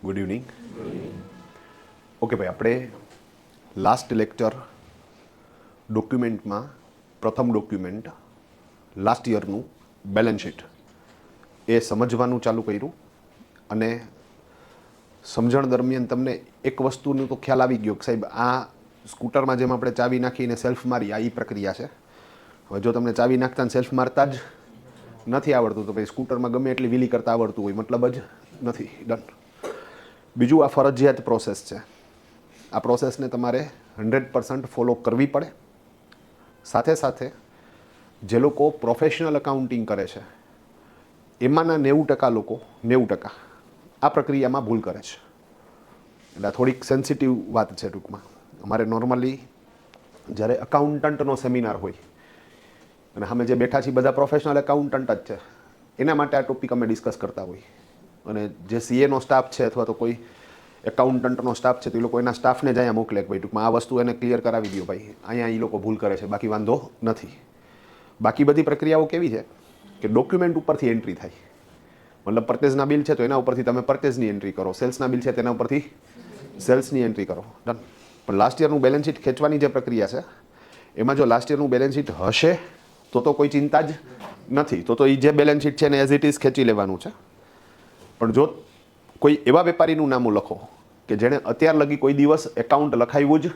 Good evening. Okay ભાઈ, આપણે last lecture ડોક્યુમેન્ટમાં પ્રથમ ડોક્યુમેન્ટ લાસ્ટ યરનું બેલેન્સ શીટ એ સમજવાનું ચાલુ કર્યું અને સમજણ દરમિયાન તમને એક વસ્તુનો તો ખ્યાલ આવી ગયો કે સાહેબ આ સ્કૂટરમાં જેમ આપણે ચાવી નાખીને સેલ્ફ મારી આ પ્રક્રિયા છે. હવે જો તમને ચાવી નાખતા સેલ્ફ મારતા જ નથી આવડતું તો ભાઈ સ્કૂટરમાં ગમે એટલી વ્હીલી કરતા આવડતું હોય મતલબ જ નથી. ડન. બીજું, આ ફરજિયાત પ્રોસેસ છે. આ પ્રોસેસને તમારે 100% ફોલો કરવી પડે. સાથે સાથે જે લોકો પ્રોફેશનલ અકાઉન્ટિંગ કરે છે એમાંના 90% લોકો 90% આ પ્રક્રિયામાં ભૂલ કરે છે. એટલે આ થોડીક સેન્સિટિવ વાત છે. ટૂંકમાં અમારે નોર્મલી જ્યારે અકાઉન્ટન્ટનો સેમિનાર હોય અને અમે જે બેઠા છીએ બધા પ્રોફેશનલ એકાઉન્ટન્ટ જ છે, એના માટે આ ટોપિક અમે ડિસ્કસ કરતા હોઈએ. અને જે સીએનો સ્ટાફ છે અથવા તો કોઈ એકાઉન્ટન્ટનો સ્ટાફ છે તો એ લોકો એના સ્ટાફને જ અહીંયા મોકલે કે ભાઈ ટૂંકમાં આ વસ્તુ એને ક્લિયર કરાવી દો ભાઈ, અહીંયા એ લોકો ભૂલ કરે છે, બાકી વાંધો નથી. બાકી બધી પ્રક્રિયાઓ કેવી છે કે ડોક્યુમેન્ટ ઉપરથી એન્ટ્રી થાય. મતલબ પરચેઝના બિલ છે તો એના ઉપરથી તમે પરચેઝની એન્ટ્રી કરો, સેલ્સના બિલ છે તેના ઉપરથી સેલ્સની એન્ટ્રી કરો. ડન. પણ લાસ્ટ યરનું બેલેન્સ શીટ ખેંચવાની જે પ્રક્રિયા છે એમાં જો લાસ્ટ યરનું બેલેન્સ શીટ હશે તો કોઈ ચિંતા જ નથી. તો એ જે બેલેન્સ શીટ છે એને એઝ ઇટ ઇઝ ખેંચી લેવાનું છે. પણ જો કોઈ એવા વેપારીનું નામું લખો કે જેણે અત્યાર લગી કોઈ દિવસ એકાઉન્ટ લખાવ્યું જ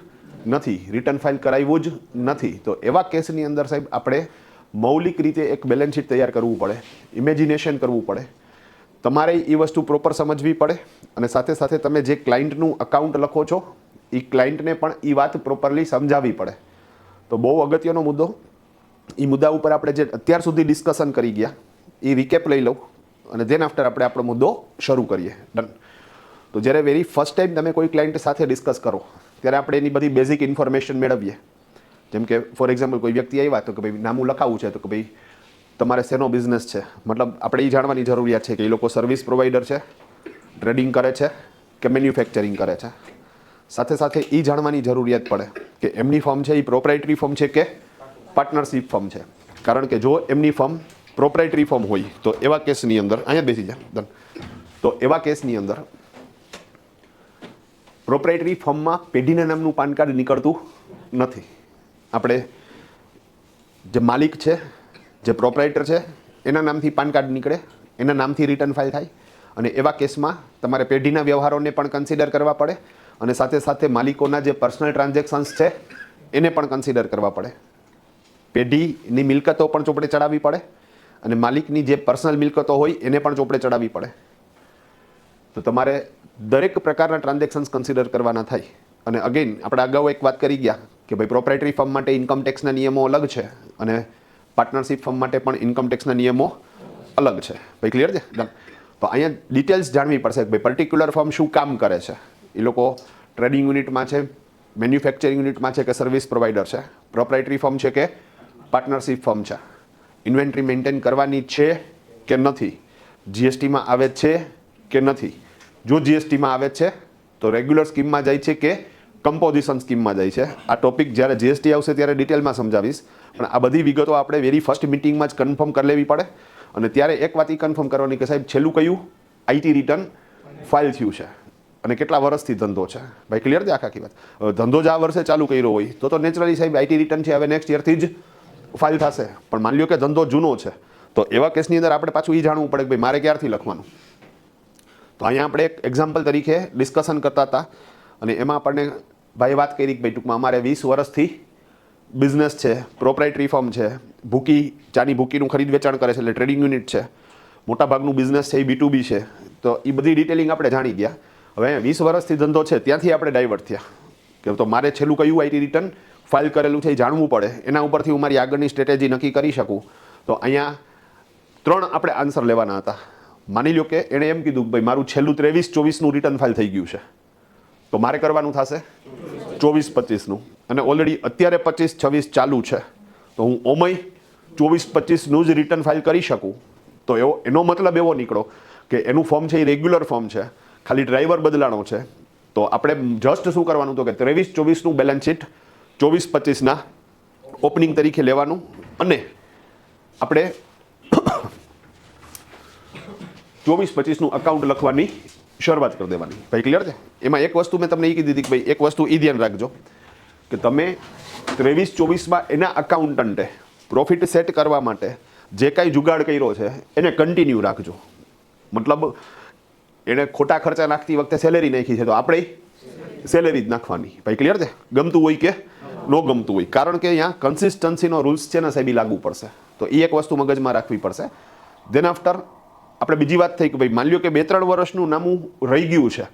નથી, રિટર્ન ફાઇલ કરાવ્યું જ નથી, તો એવા કેસની અંદર સાહેબ આપણે મૌલિક રીતે એક બેલેન્સ શીટ તૈયાર કરવું પડે, ઇમેજિનેશન કરવું પડે. તમારે એ વસ્તુ પ્રોપર સમજવી પડે અને સાથે સાથે તમે જે ક્લાયન્ટનું અકાઉન્ટ લખો છો એ ક્લાયન્ટને પણ એ વાત પ્રોપરલી સમજાવવી પડે. તો બહુ અગત્યનો મુદ્દો. એ મુદ્દા ઉપર આપણે જે અત્યાર સુધી ડિસ્કશન કરી ગયા એ રિકેપ લઈ લઉં અને ધેન આફ્ટર આપણે આપણો મુદ્દો શરૂ કરીએ. ડન. તો જ્યારે વેરી ફર્સ્ટ ટાઈમ તમે કોઈ ક્લાયન્ટ સાથે ડિસ્કસ કરો ત્યારે આપણે એની બધી બેઝિક ઇન્ફોર્મેશન મેળવીએ. જેમ કે ફોર એક્ઝામ્પલ કોઈ વ્યક્તિ આવ્યા તો કે ભાઈ નામું લખાવવું છે તો કે ભાઈ તમારે શેનો બિઝનેસ છે, મતલબ આપણે એ જાણવાની જરૂરિયાત છે કે એ લોકો સર્વિસ પ્રોવાઈડર છે, ટ્રેડિંગ કરે છે કે મેન્યુફેક્ચરિંગ કરે છે. સાથે સાથે એ જાણવાની જરૂરિયાત પડે કે એમની ફર્મ છે એ પ્રોપ્રાઇટરી ફર્મ છે કે પાર્ટનરશિપ ફર્મ છે. કારણ કે જો એમની ફર્મ પ્રોપ્રાઇટરી ફર્મ હોય તો એવા કેસની અંદર અહીંયા બેસી જાય. તો એવા કેસની અંદર પ્રોપ્રાઇટરી ફર્મમાં પેઢીના નામનું પાન કાર્ડ નીકળતું નથી. આપણે જે માલિક છે, જે પ્રોપ્રાઇટર છે એના નામથી પાન કાર્ડ નીકળે, એના નામથી રિટર્ન ફાઇલ થાય. અને એવા કેસમાં તમારે પેઢીના વ્યવહારોને પણ કન્સિડર કરવા પડે અને સાથે સાથે માલિકોના જે પર્સનલ ટ્રાન્ઝેક્શન્સ છે એને પણ કન્સિડર કરવા પડે. પેઢીની મિલકતો પણ ચોપડે ચડાવવી પડે અને માલિકની જે પર્સનલ મિલકતો હોય એને પણ ચોપડે ચડાવવી પડે. તો તમારે દરેક પ્રકારના ટ્રાન્ઝેક્શન્સ કન્સિડર કરવાના થાય. અને અગેન આપણે અગાઉ એક વાત કરી ગયા કે ભાઈ પ્રોપ્રાઇટરી ફર્મ માટે ઇન્કમ ટેક્સના નિયમો અલગ છે અને પાર્ટનરશિપ ફર્મ માટે પણ ઇન્કમ ટેક્સના નિયમો અલગ છે. ભાઈ ક્લિયર છે? ડન. તો અહીંયા ડિટેલ્સ જાણવી પડશે કે ભાઈ પર્ટિક્યુલર ફર્મ શું કામ કરે છે. એ લોકો ટ્રેડિંગ યુનિટમાં છે, મેન્યુફેક્ચરિંગ યુનિટમાં છે કે સર્વિસ પ્રોવાઈડર છે, પ્રોપ્રાઇટરી ફર્મ છે કે પાર્ટનરશિપ ફર્મ છે, ઇન્વેન્ટરી મેન્ટેન કરવાની છે કે નથી, જીએસટીમાં આવે છે કે નથી, જો જીએસટીમાં આવે છે તો રેગ્યુલર સ્કીમમાં જાય છે કે કમ્પોઝિશન સ્કીમમાં જાય છે. આ ટોપિક જ્યારે જીએસટી આવશે ત્યારે ડિટેલમાં સમજાવીશ. પણ આ બધી વિગતો આપણે વેરી ફર્સ્ટ મિટિંગમાં જ કન્ફર્મ કરી લેવી પડે. અને ત્યારે એક વાત એ કન્ફર્મ કરવાની કે સાહેબ છેલ્લું કયું આઈટી રિટર્ન ફાઇલ થયું છે અને કેટલા વર્ષથી ધંધો છે. ભાઈ ક્લિયર છે આખી વાત? ધંધો જ આ વર્ષે ચાલુ કર્યો હોય તો નેચરલી સાહેબ આઈટી રિટર્ન છે હવે નેક્સ્ટ યરથી જ ફાઇલ થશે. પણ માની લો કે ધંધો જૂનો છે તો એવા કેસની અંદર આપણે પાછું એ જાણવું પડે કે ભાઈ મારે ક્યારથી લખવાનું. તો અહીંયા આપણે એક એક્ઝામ્પલ તરીકે ડિસ્કશન કરતા હતા અને એમાં આપણને ભાઈ વાત કરી કે ભાઈ ટૂંકમાં અમારે 20 વર્ષથી બિઝનેસ છે, પ્રોપ્રાઇટરી ફર્મ છે, ભૂકી ચાની ભૂકીનું ખરીદ વેચાણ કરે છે એટલે ટ્રેડિંગ યુનિટ છે, મોટાભાગનું બિઝનેસ છે એ B2B છે. તો એ બધી ડિટેલિંગ આપણે જાણી ગયા. હવે 20 વર્ષથી ધંધો છે ત્યાંથી આપણે ડાયવર્ટ થયા કે તો મારે છેલ્લું કયું આઈટી રિટર્ન ફાઇલ કરેલું છે એ જાણવું પડે. એના ઉપરથી હું મારી આગળની સ્ટ્રેટેજી નક્કી કરી શકું. તો અહીંયા 3 આપણે આન્સર લેવાના હતા. માની લો કે એણે એમ કીધું કે ભાઈ મારું છેલ્લું 23-24નું રિટર્ન ફાઇલ થઈ ગયું છે તો મારે કરવાનું થશે 24-25નું અને ઓલરેડી અત્યારે 25-26 ચાલુ છે તો હું ઓમય 24-25નું જ રિટર્ન ફાઇલ કરી શકું. તો એનો મતલબ એવો નીકળો કે એનું ફોર્મ છે એ રેગ્યુલર ફોર્મ છે, ખાલી ડ્રાઈવર બદલાણો છે. તો આપણે જસ્ટ શું કરવાનું તો કે 23-24નું બેલેન્સ શીટ 24-25ના ઓપનિંગ તરીકે લેવાનું અને આપણે 24-25નું અકાઉન્ટ લખવાની શરૂઆત કરી દેવાની. ભાઈ ક્લિયર છે? એમાં એક વસ્તુ મેં તમને એ કીધી હતી કે ભાઈ એક વસ્તુ એ ધ્યાન રાખજો કે તમે 23-24માં એના અકાઉન્ટન્ટે પ્રોફિટ સેટ કરવા માટે જે કાંઈ જુગાડ કર્યો છે એને કન્ટિન્યુ રાખજો. મતલબ એણે ખોટા ખર્ચા નાખતી વખતે સેલેરી નાખી છે તો આપણે સેલેરી જ નાખવાની. ભાઈ ક્લિયર છે? ગમતું હોય કે ન ગમતું હોય, કારણ કે અહીંયા કન્સિસ્ટન્સીનો રૂલ્સ છે ને સાહેબ લાગુ પડશે. તો એ એક વસ્તુ મગજમાં રાખવી પડશે. દેન આફ્ટર આપણે બીજી વાત થઈ કે ભાઈ માની લો કે 2-3 વર્ષનું નામું રહી ગયું છે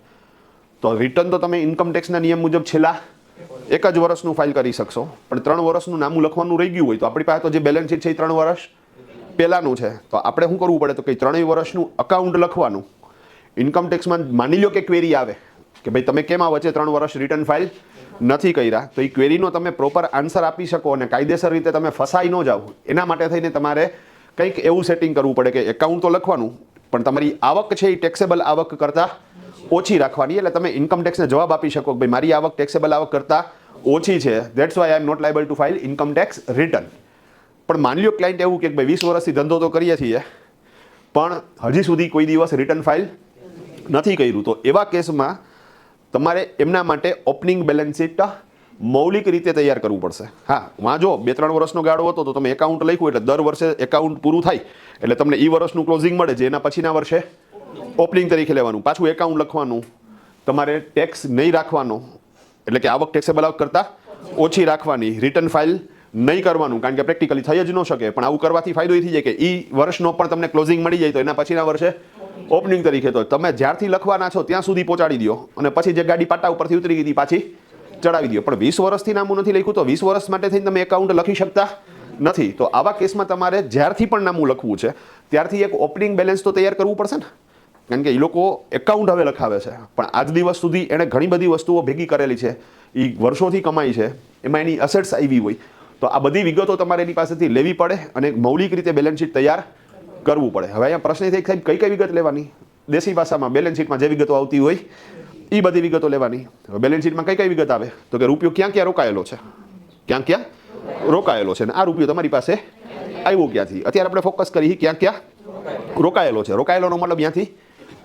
તો રિટર્ન તો તમે ઇન્કમટેક્સના નિયમ મુજબ છેલ્લા 1 જ વર્ષનું ફાઇલ કરી શકશો, પણ 3 વર્ષનું નામું લખવાનું રહી ગયું હોય તો આપણી પાસે તો જે બેલેન્સ શીટ છે એ 3 વર્ષ પહેલાંનું છે. તો આપણે શું કરવું પડે તો કે 3 વર્ષનું અકાઉન્ટ લખવાનું. ઇન્કમટેક્સમાં માની લો કે ક્વેરી આવે કે ભાઈ તમે કેમ આ વચ્ચે 3 વર્ષ રિટર્ન ફાઇલ નથી કર્યા, તો એ ક્વેરીનો તમે પ્રોપર આન્સર આપી શકો અને કાયદેસર રીતે તમે ફસાઈ ન જાઓ એના માટે થઈને તમારે કંઈક એવું સેટિંગ કરવું પડે કે એકાઉન્ટ તો લખવાનું પણ તમારી આવક છે એ ટેક્સેબલ આવક કરતાં ઓછી રાખવાની. એટલે તમે ઇન્કમટેક્સને જવાબ આપી શકો કે ભાઈ મારી આવક ટેક્સેબલ આવક કરતાં ઓછી છે, that's why I am not liable to file income tax return. પણ માની લો ક્લાયન્ટ એવું કે ભાઈ 20 વર્ષથી ધંધો તો કરીએ છીએ પણ હજી સુધી કોઈ દિવસ રિટર્ન ફાઇલ નથી કર્યું, તો એવા કેસમાં તમારે એમના માટે ઓપનિંગ બેલેન્સ શીટ મૌલિક રીતે તૈયાર કરવું પડશે. હા, વાં જો 2-3 વર્ષનો ગાળો હતો તો તમે એકાઉન્ટ લખ્યું એટલે દર વર્ષે એકાઉન્ટ પૂરું થાય એટલે તમને એ વર્ષનું ક્લોઝિંગ મળે છે, એના પછીના વર્ષે ઓપનિંગ તરીકે લેવાનું, પાછું એકાઉન્ટ લખવાનું, તમારે ટેક્સ નહીં રાખવાનો એટલે કે આવક ટેક્સેબલ આવક કરતાં ઓછી રાખવાની, રિટર્ન ફાઇલ નહીં કરવાનું કારણ કે પ્રેક્ટિકલી થઈ જ ન શકે, પણ આવું કરવાથી ફાયદો એ થઈ જાય કે એ વર્ષનો પણ તમને ક્લોઝિંગ મળી જાય તો એના પછીના વર્ષે ઓપનિંગ તરીકે તો તમે જ્યારથી લખવાના છો ત્યાં સુધી પહોંચાડી દો અને પછી જે ગાડી પાટા ઉપરથી ઉતરી ગઈ હતી પાછી ચડાવી દો. પણ 20 વર્ષથી નામું નથી લખ્યું તો 20 વર્ષ માટે થઈને તમે એકાઉન્ટ લખી શકતા નથી. તો આવા કેસમાં તમારે જ્યારથી પણ નામું લખવું છે ત્યારથી એક ઓપનિંગ બેલેન્સ તો તૈયાર કરવું પડશે ને, કારણ કે એ લોકો એકાઉન્ટ હવે લખાવે છે પણ આજ દિવસ સુધી એણે ઘણી બધી વસ્તુઓ ભેગી કરેલી છે, એ વર્ષોથી કમાઈ છે, એમાં એની અસેટ્સ આવી હોય તો આ બધી વિગતો તમારે એની પાસેથી લેવી પડે અને મૌલિક રીતે બેલેન્સ શીટ તૈયાર કરવું પડે. હવે અહીંયા પ્રશ્ન એ થાય સાહેબ કઈ કઈ વિગત લેવાની? દેશી ભાષામાં બેલેન્સ શીટમાં જે વિગતો આવતી હોય એ બધી વિગતો લેવાની. હવે બેલેન્સ શીટમાં કઈ કઈ વિગત આવે તો કે રૂપિયો ક્યાં ક્યાં રોકાયેલો છે, ક્યાં ક્યાં રોકાયેલો છે, અને આ રૂપિયો તમારી પાસે આવ્યો ક્યાંથી. અત્યારે આપણે ફોકસ કરી ક્યાં ક્યાં રોકાયેલો છે. રોકાયેલોનો મતલબ ત્યાંથી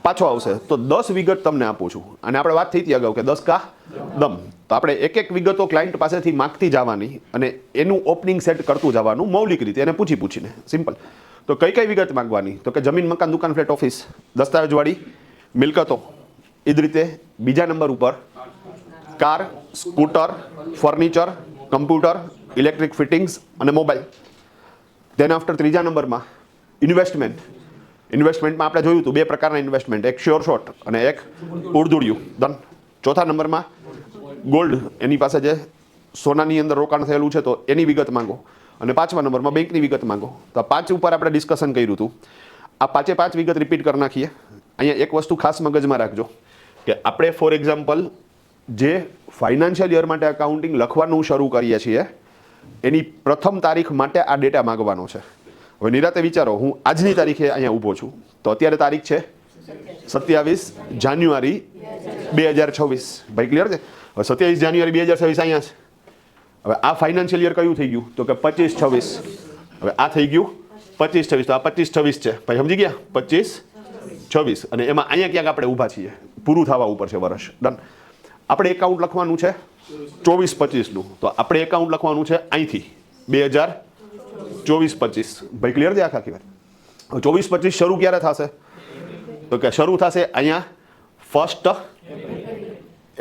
પાછો આવશે. તો 10 વિગત તમને આપું છું અને આપણે વાત થઈ હતી અગાઉ કે 10 કા દમ. તો આપણે એક વિગતો ક્લાયન્ટ પાસેથી માગતી જવાની અને એનું ઓપનિંગ સેટ કરતું જવાનું મૌલિક રીતે એને પૂછીને. સિમ્પલ. તો કઈ કઈ વિગત માંગવાની તો કે જમીન, મકાન, દુકાન, ફ્લેટ, ઓફિસ, દસ્તાવેજવાળી મિલકતો. એ જ રીતે બીજા નંબર ઉપર car, scooter, furniture, computer, electric fittings અને મોબાઈલ. દેન આફ્ટર ત્રીજા નંબરમાં ઇન્વેસ્ટમેન્ટ. ઇન્વેસ્ટમેન્ટમાં આપણે જોયું હતું 2 પ્રકારના ઇન્વેસ્ટમેન્ટ, એક શ્યોર શોર્ટ અને એક ઉડધુડિયું. ડન. ચોથા નંબરમાં ગોલ્ડ, એની પાસે જે સોનાની અંદર રોકાણ થયેલું છે તો એની વિગત માંગો. અને 5મા નંબરમાં બેંકની વિગત માંગો. તો 5 ઉપર આપણે ડિસ્કશન કર્યું હતું. આ 5 વિગત રિપીટ કરી નાખીએ. અહીંયા એક વસ્તુ ખાસ મગજમાં રાખજો કે આપણે ફોર એક્ઝામ્પલ જે ફાઇનાન્શિયલ યર માટે અકાઉન્ટિંગ લખવાનું શરૂ કરીએ છીએ એની પ્રથમ તારીખ માટે આ ડેટા માંગવાનો છે. હવે નિરાતે વિચારો, હું આજની તારીખે અહીંયા ઊભો છું તો અત્યારે તારીખ છે 27 જાન્યુઆરી 2026. ભાઈ ક્લિયર છે? હવે 27 જાન્યુઆરી 2026 અહીંયા છે. હવે આ ફાઇનાન્શિયલ યર કયું થઈ ગયું તો કે 25-26. હવે આ થઈ ગયું 25-26, તો આ 25-26 છે. ભાઈ સમજી ગયા? 25-26 અને એમાં અહીંયા ક્યાંક આપણે ઊભા છીએ, પૂરું થવા ઉપર છે વર્ષ. ડન. આપણે એકાઉન્ટ લખવાનું છે 24-25નું, તો આપણે એકાઉન્ટ લખવાનું છે અહીંથી 2024-25. ભાઈ ક્લિયર છે આખી વાત? 24-25 શરૂ ક્યારે થશે તો કે શરૂ થશે અહીંયા 1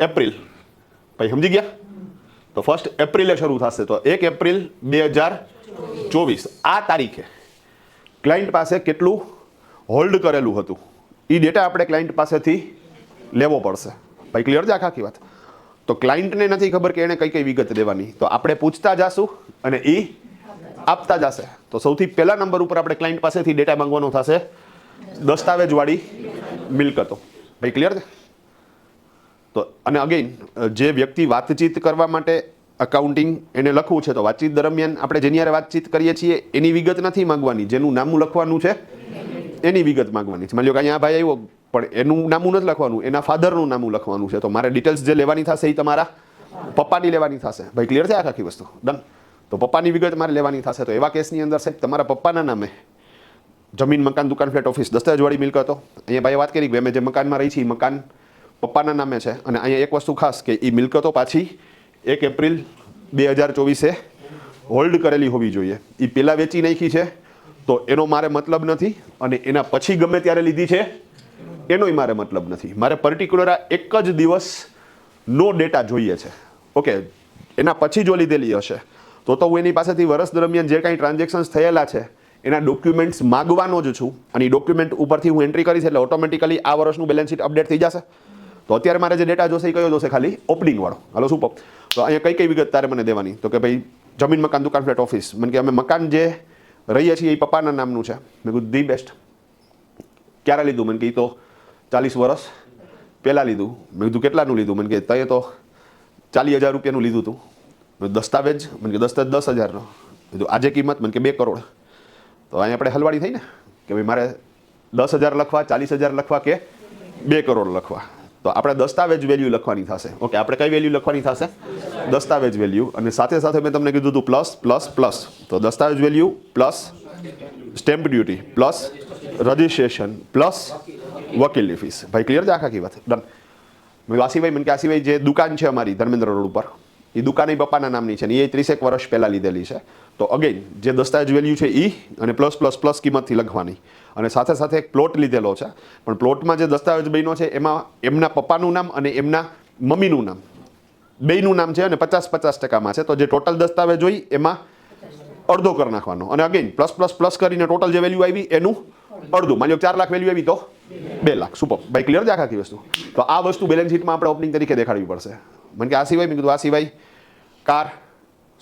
એપ્રિલ. ભાઈ સમજી ગયા? તો 1 એપ્રિલે શરૂ થશે. તો 1 એપ્રિલ 2024 આ તારીખે ક્લાયન્ટ પાસે કેટલું હોલ્ડ કરેલું હતું એ ડેટા આપણે ક્લાયન્ટ પાસેથી લેવો પડશે. ભાઈ ક્લિયર છે આખી વાત? તો ક્લાયન્ટને નથી ખબર કે એને કઈ કઈ વિગત દેવાની, તો આપણે પૂછતા જાશું અને એ આપતા જશે. તો સૌથી પહેલા નંબર ઉપર આપણે ક્લાયન્ટ પાસેથી ડેટા માંગવાનો થશે દસ્તાવેજવાળી મિલકતો. ભાઈ ક્લિયર છે? તો અને અગેન જે વ્યક્તિ વાતચીત કરવા માટે અકાઉન્ટિંગ એને લખવું છે તો વાતચીત દરમિયાન આપણે જેની હારે વાતચીત કરીએ છીએ એની વિગત નથી માંગવાની, જેનું નામું લખવાનું છે એની વિગત માંગવાની છે. માની લો કે અહીંયા ભાઈ આવ્યો પણ એનું નામું નથી લખવાનું, એના ફાધરનું નામું લખવાનું છે, તો મારે ડિટેલ્સ જે લેવાની થશે એ તમારા પપ્પાની લેવાની થશે. ભાઈ ક્લિયર છે આખી વસ્તુ? ડન. તો પપ્પાની વિગત મારે લેવાની થશે. તો એવા કેસની અંદર સાહેબ તમારા પપ્પાના નામે જમીન, મકાન, દુકાન, ફ્લેટ, ઓફિસ, દસ્તાવેજવાળી મિલકતો. અહીંયા ભાઈએ વાત કરી કે અમે જે મકાનમાં રહી છીએ મકાન પપ્પાના નામે છે, અને અહીંયા એક વસ્તુ ખાસ કે એ મિલકતો પાછી 1 એપ્રિલ 2024 હોલ્ડ કરેલી હોવી જોઈએ. એ પહેલાં વેચી નાખી છે તો એનો મારે મતલબ નથી, અને એના પછી ગમે ત્યારે લીધી છે એનોય મારે મતલબ નથી. મારે પર્ટિક્યુલર આ એક જ દિવસનો ડેટા જોઈએ છે. ઓકે, એના પછી જો લીધેલી હશે તો હું એની પાસેથી વર્ષ દરમિયાન જે કાંઈ ટ્રાન્ઝેક્શન્સ થયેલા છે એના ડોક્યુમેન્ટ્સ માગવાનો જ છું, અને એ ડોક્યુમેન્ટ ઉપરથી હું એન્ટ્રી કરીશ એટલે ઓટોમેટિકલી આ વર્ષનું બેલેન્સ શીટ અપડેટ થઈ જશે. તો અત્યારે મારે જે ડેટા જોશે એ કયો જોશે? ખાલી ઓપનિંગ વાળો. હાલો શું તો અહીંયા કઈ વિગત તારે મને દેવાની? તો કે ભાઈ જમીન, મકાન, દુકાન, ફ્લેટ, ઓફિસ. મને કે અમે મકાન જે રહીએ છીએ એ પપ્પાના નામનું છે. મેં કીધું ધી બેસ્ટ. ક્યારે લીધું? મને કે તો 40 વર્ષ પહેલાં લીધું. મેં કીધું કેટલાનું લીધું? મને કે તે તો 40,000 રૂપિયાનું લીધું હતું. દસ્તાવેજ? મને કે દસ્તાવેજ 10,000નો. કીધું આજે કિંમત? મને કે 2 કરોડ. તો અહીંયા આપણે હલવાડી થઈ ને કે ભાઈ મારે 10,000 લખવા, 40,000 લખવા કે 2 કરોડ લખવા. તો આપણે દસ્તાવેજ વેલ્યુ લખવાની થશે. ઓકે, આપણે કઈ વેલ્યુ લખવાની થશે? દસ્તાવેજ વેલ્યુ. અને સાથે સાથે મેં તમને કીધું હતું પ્લસ પ્લસ પ્લસ. તો દસ્તાવેજ value plus stamp duty plus registration plus વકીલની ફીસ. ભાઈ ક્લિયર છે આખી વાત? ડન. મેં આસિભાઈ મને કે આસિભાઈ જે દુકાન છે અમારી ધર્મેન્દ્ર રોડ ઉપર, એ દુકાન એ પપ્પાના નામની છે ને એ 30 વર્ષ પહેલાં લીધેલી છે. તો અગેન જે દસ્તાવેજ વેલ્યુ છે એ અને પ્લસ પ્લસ પ્લસ કિંમતથી લખવાની. અને સાથે સાથે એક પ્લોટ લીધેલો છે, પણ પ્લોટમાં જે દસ્તાવેજ બન્યો છે એમાં એમના પપ્પાનું નામ અને એમના મમ્મીનું નામ બેયનું નામ છે, અને 50-50% છે. તો જે ટોટલ દસ્તાવેજ હોય એમાં અડધો કરી નાખવાનો. અને અગેન પ્લસ પ્લસ પ્લસ કરીને ટોટલ જે વેલ્યુ આવી એનું અડધું. માની લો 4 લાખ વેલ્યુ આવી તો 2 લાખ. સુપર. ભાઈ ક્લિયર છે આખી વસ્તુ? તો આ વસ્તુ બેલેન્સ શીટમાં આપણે ઓપનિંગ તરીકે દેખાડવી પડશે. મને કે આ સિવાય? મેં કીધું આ સિવાય car,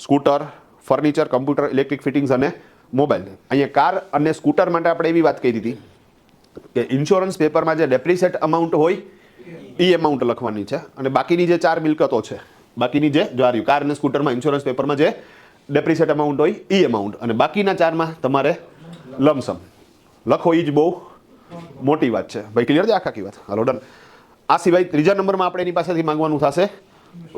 scooter, furniture, computer, electric fittings અને મોબાઈલ. અહીંયા કાર અને સ્કૂટર માટે આપણે એવી વાત કરી હતી કે ઇન્સ્યોરન્સ પેપરમાં જે ડેપ્રિસિએટ અમાઉન્ટ હોય એ અમાઉન્ટ લખવાની છે, અને બાકીની જે 4 મિલકતો છે, બાકીની જે જો આ કાર અને સ્કૂટરમાં ઇન્સ્યોરન્સ પેપરમાં જે ડેપ્રિસિએટ અમાઉન્ટ હોય એ અમાઉન્ટ, અને બાકીના 4માં તમારે લમસમ લખો. એ જ બહુ મોટી વાત છે. ભાઈ ક્લિયર છે આખી વાત? હાલો ડન. આ સિવાય ત્રીજા નંબરમાં આપણે એની પાસેથી માંગવાનું થશે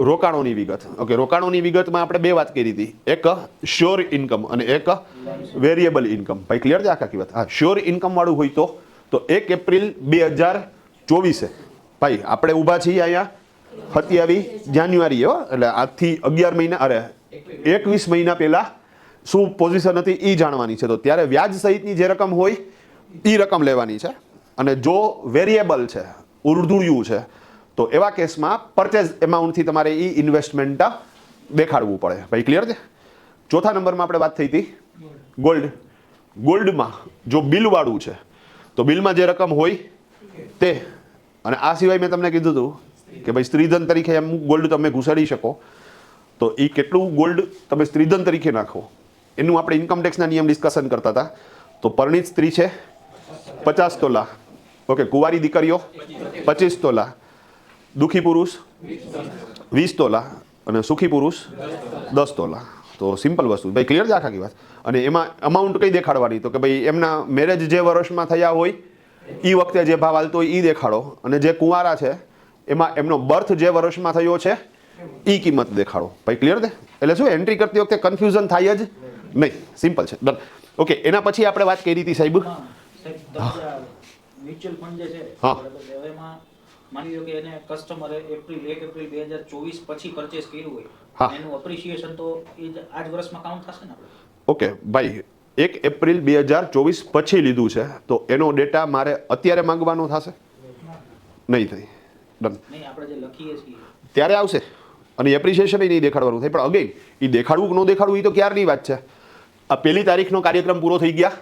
રોકાણોની વિગત. ઓકે, રોકાણોની વિગતમાં આપણે 2 વાત કરી હતી, એક શ્યોર ઇન્કમ અને એક વેરિયેબલ ઇન્કમ. ભાઈ ક્લિયર છે આખી વાત? હા, શ્યોર ઇન્કમ વાળું હોય તો 1 એપ્રિલ 2024 ભાઈ આપણે ઊભા છીએ અહીંયા 27 જાન્યુઆરી, એટલે આજથી 11 મહિના અરે 21 મહિના પહેલાં શું પોઝિશન હતી એ જાણવાની છે. તો ત્યારે વ્યાજ સહિતની જે રકમ હોય એ રકમ લેવાની છે, અને જો વેરિયેબલ છે, ઉર્ધુળિયું છે, તો એવા કેસમાં પરચેઝ એમાઉન્ટથી તમારે એ ઇન્વેસ્ટમેન્ટ દેખાડવું પડે. ભાઈ ક્લિયર છે? ચોથા નંબરમાં આપણે વાત થઈ હતી ગોલ્ડ. ગોલ્ડમાં જો બિલવાળું છે તો બિલમાં જે રકમ હોય તે, અને આ સિવાય મેં તમને કીધું હતું કે ભાઈ સ્ત્રીધન તરીકે એમ ગોલ્ડ તમે ઘુસાડી શકો, તો એ કેટલું ગોલ્ડ તમે સ્ત્રીધન તરીકે નાખો એનું આપણે ઇન્કમ ટેક્સના નિયમ ડિસ્કશન કરતા હતા. તો પરિણીત સ્ત્રી છે 50 તોલા. ઓકે, કુંવારી દીકરીઓ 25 તોલા, દુઃખી પુરુષ 20 તોલા અને સુખી પુરુષ 10 તોલા. તો સિમ્પલ વસ્તુ. ભાઈ ક્લિયર છે આખી વાત? અને એમાં અમાઉન્ટ કઈ દેખાડવાની? તો કે ભાઈ એમના મેરેજ જે વર્ષમાં થયા હોય એ વખતે જે ભાવ હાલતો હોય એ દેખાડો, અને જે કુંવારા છે એમાં એમનો બર્થ જે વર્ષમાં થયો છે એ કિંમત દેખાડો. ભાઈ ક્લિયર છે? એટલે શું એન્ટ્રી કરતી વખતે કન્ફ્યુઝન થાય જ નહીં. સિમ્પલ છે. ડન. ઓકે, એના પછી આપણે વાત કરી હતી સાહેબ મ્યુચ્યુઅલ ફંડ જે છે, હા, એમાં માની લો કે એને કસ્ટમરે 1 એપ્રિલ 2024 પછી પરચેસ કર્યું હોય, હા, એનું એપ્રિસિએશન તો એ આ જ વર્ષમાં કાઉન્ટ થશે ને આપણે? ઓકે ભાઈ, 1 એપ્રિલ 2024 પછી લીધું છે તો એનો ડેટા મારે અત્યારે માંગવાનો થશે? નહીં થાય. ડન. નહીં, આપણે જે લખીએ છીએ ત્યારે આવશે, અને એપ્રિસિએશન નહીં દેખાડવાનું થાય. પણ અગેન એ દેખાડવું કે ન દેખાડવું એ તો ક્યારની વાત છે. આ 1 તારીખનો કાર્યક્રમ પૂરો થઈ ગયા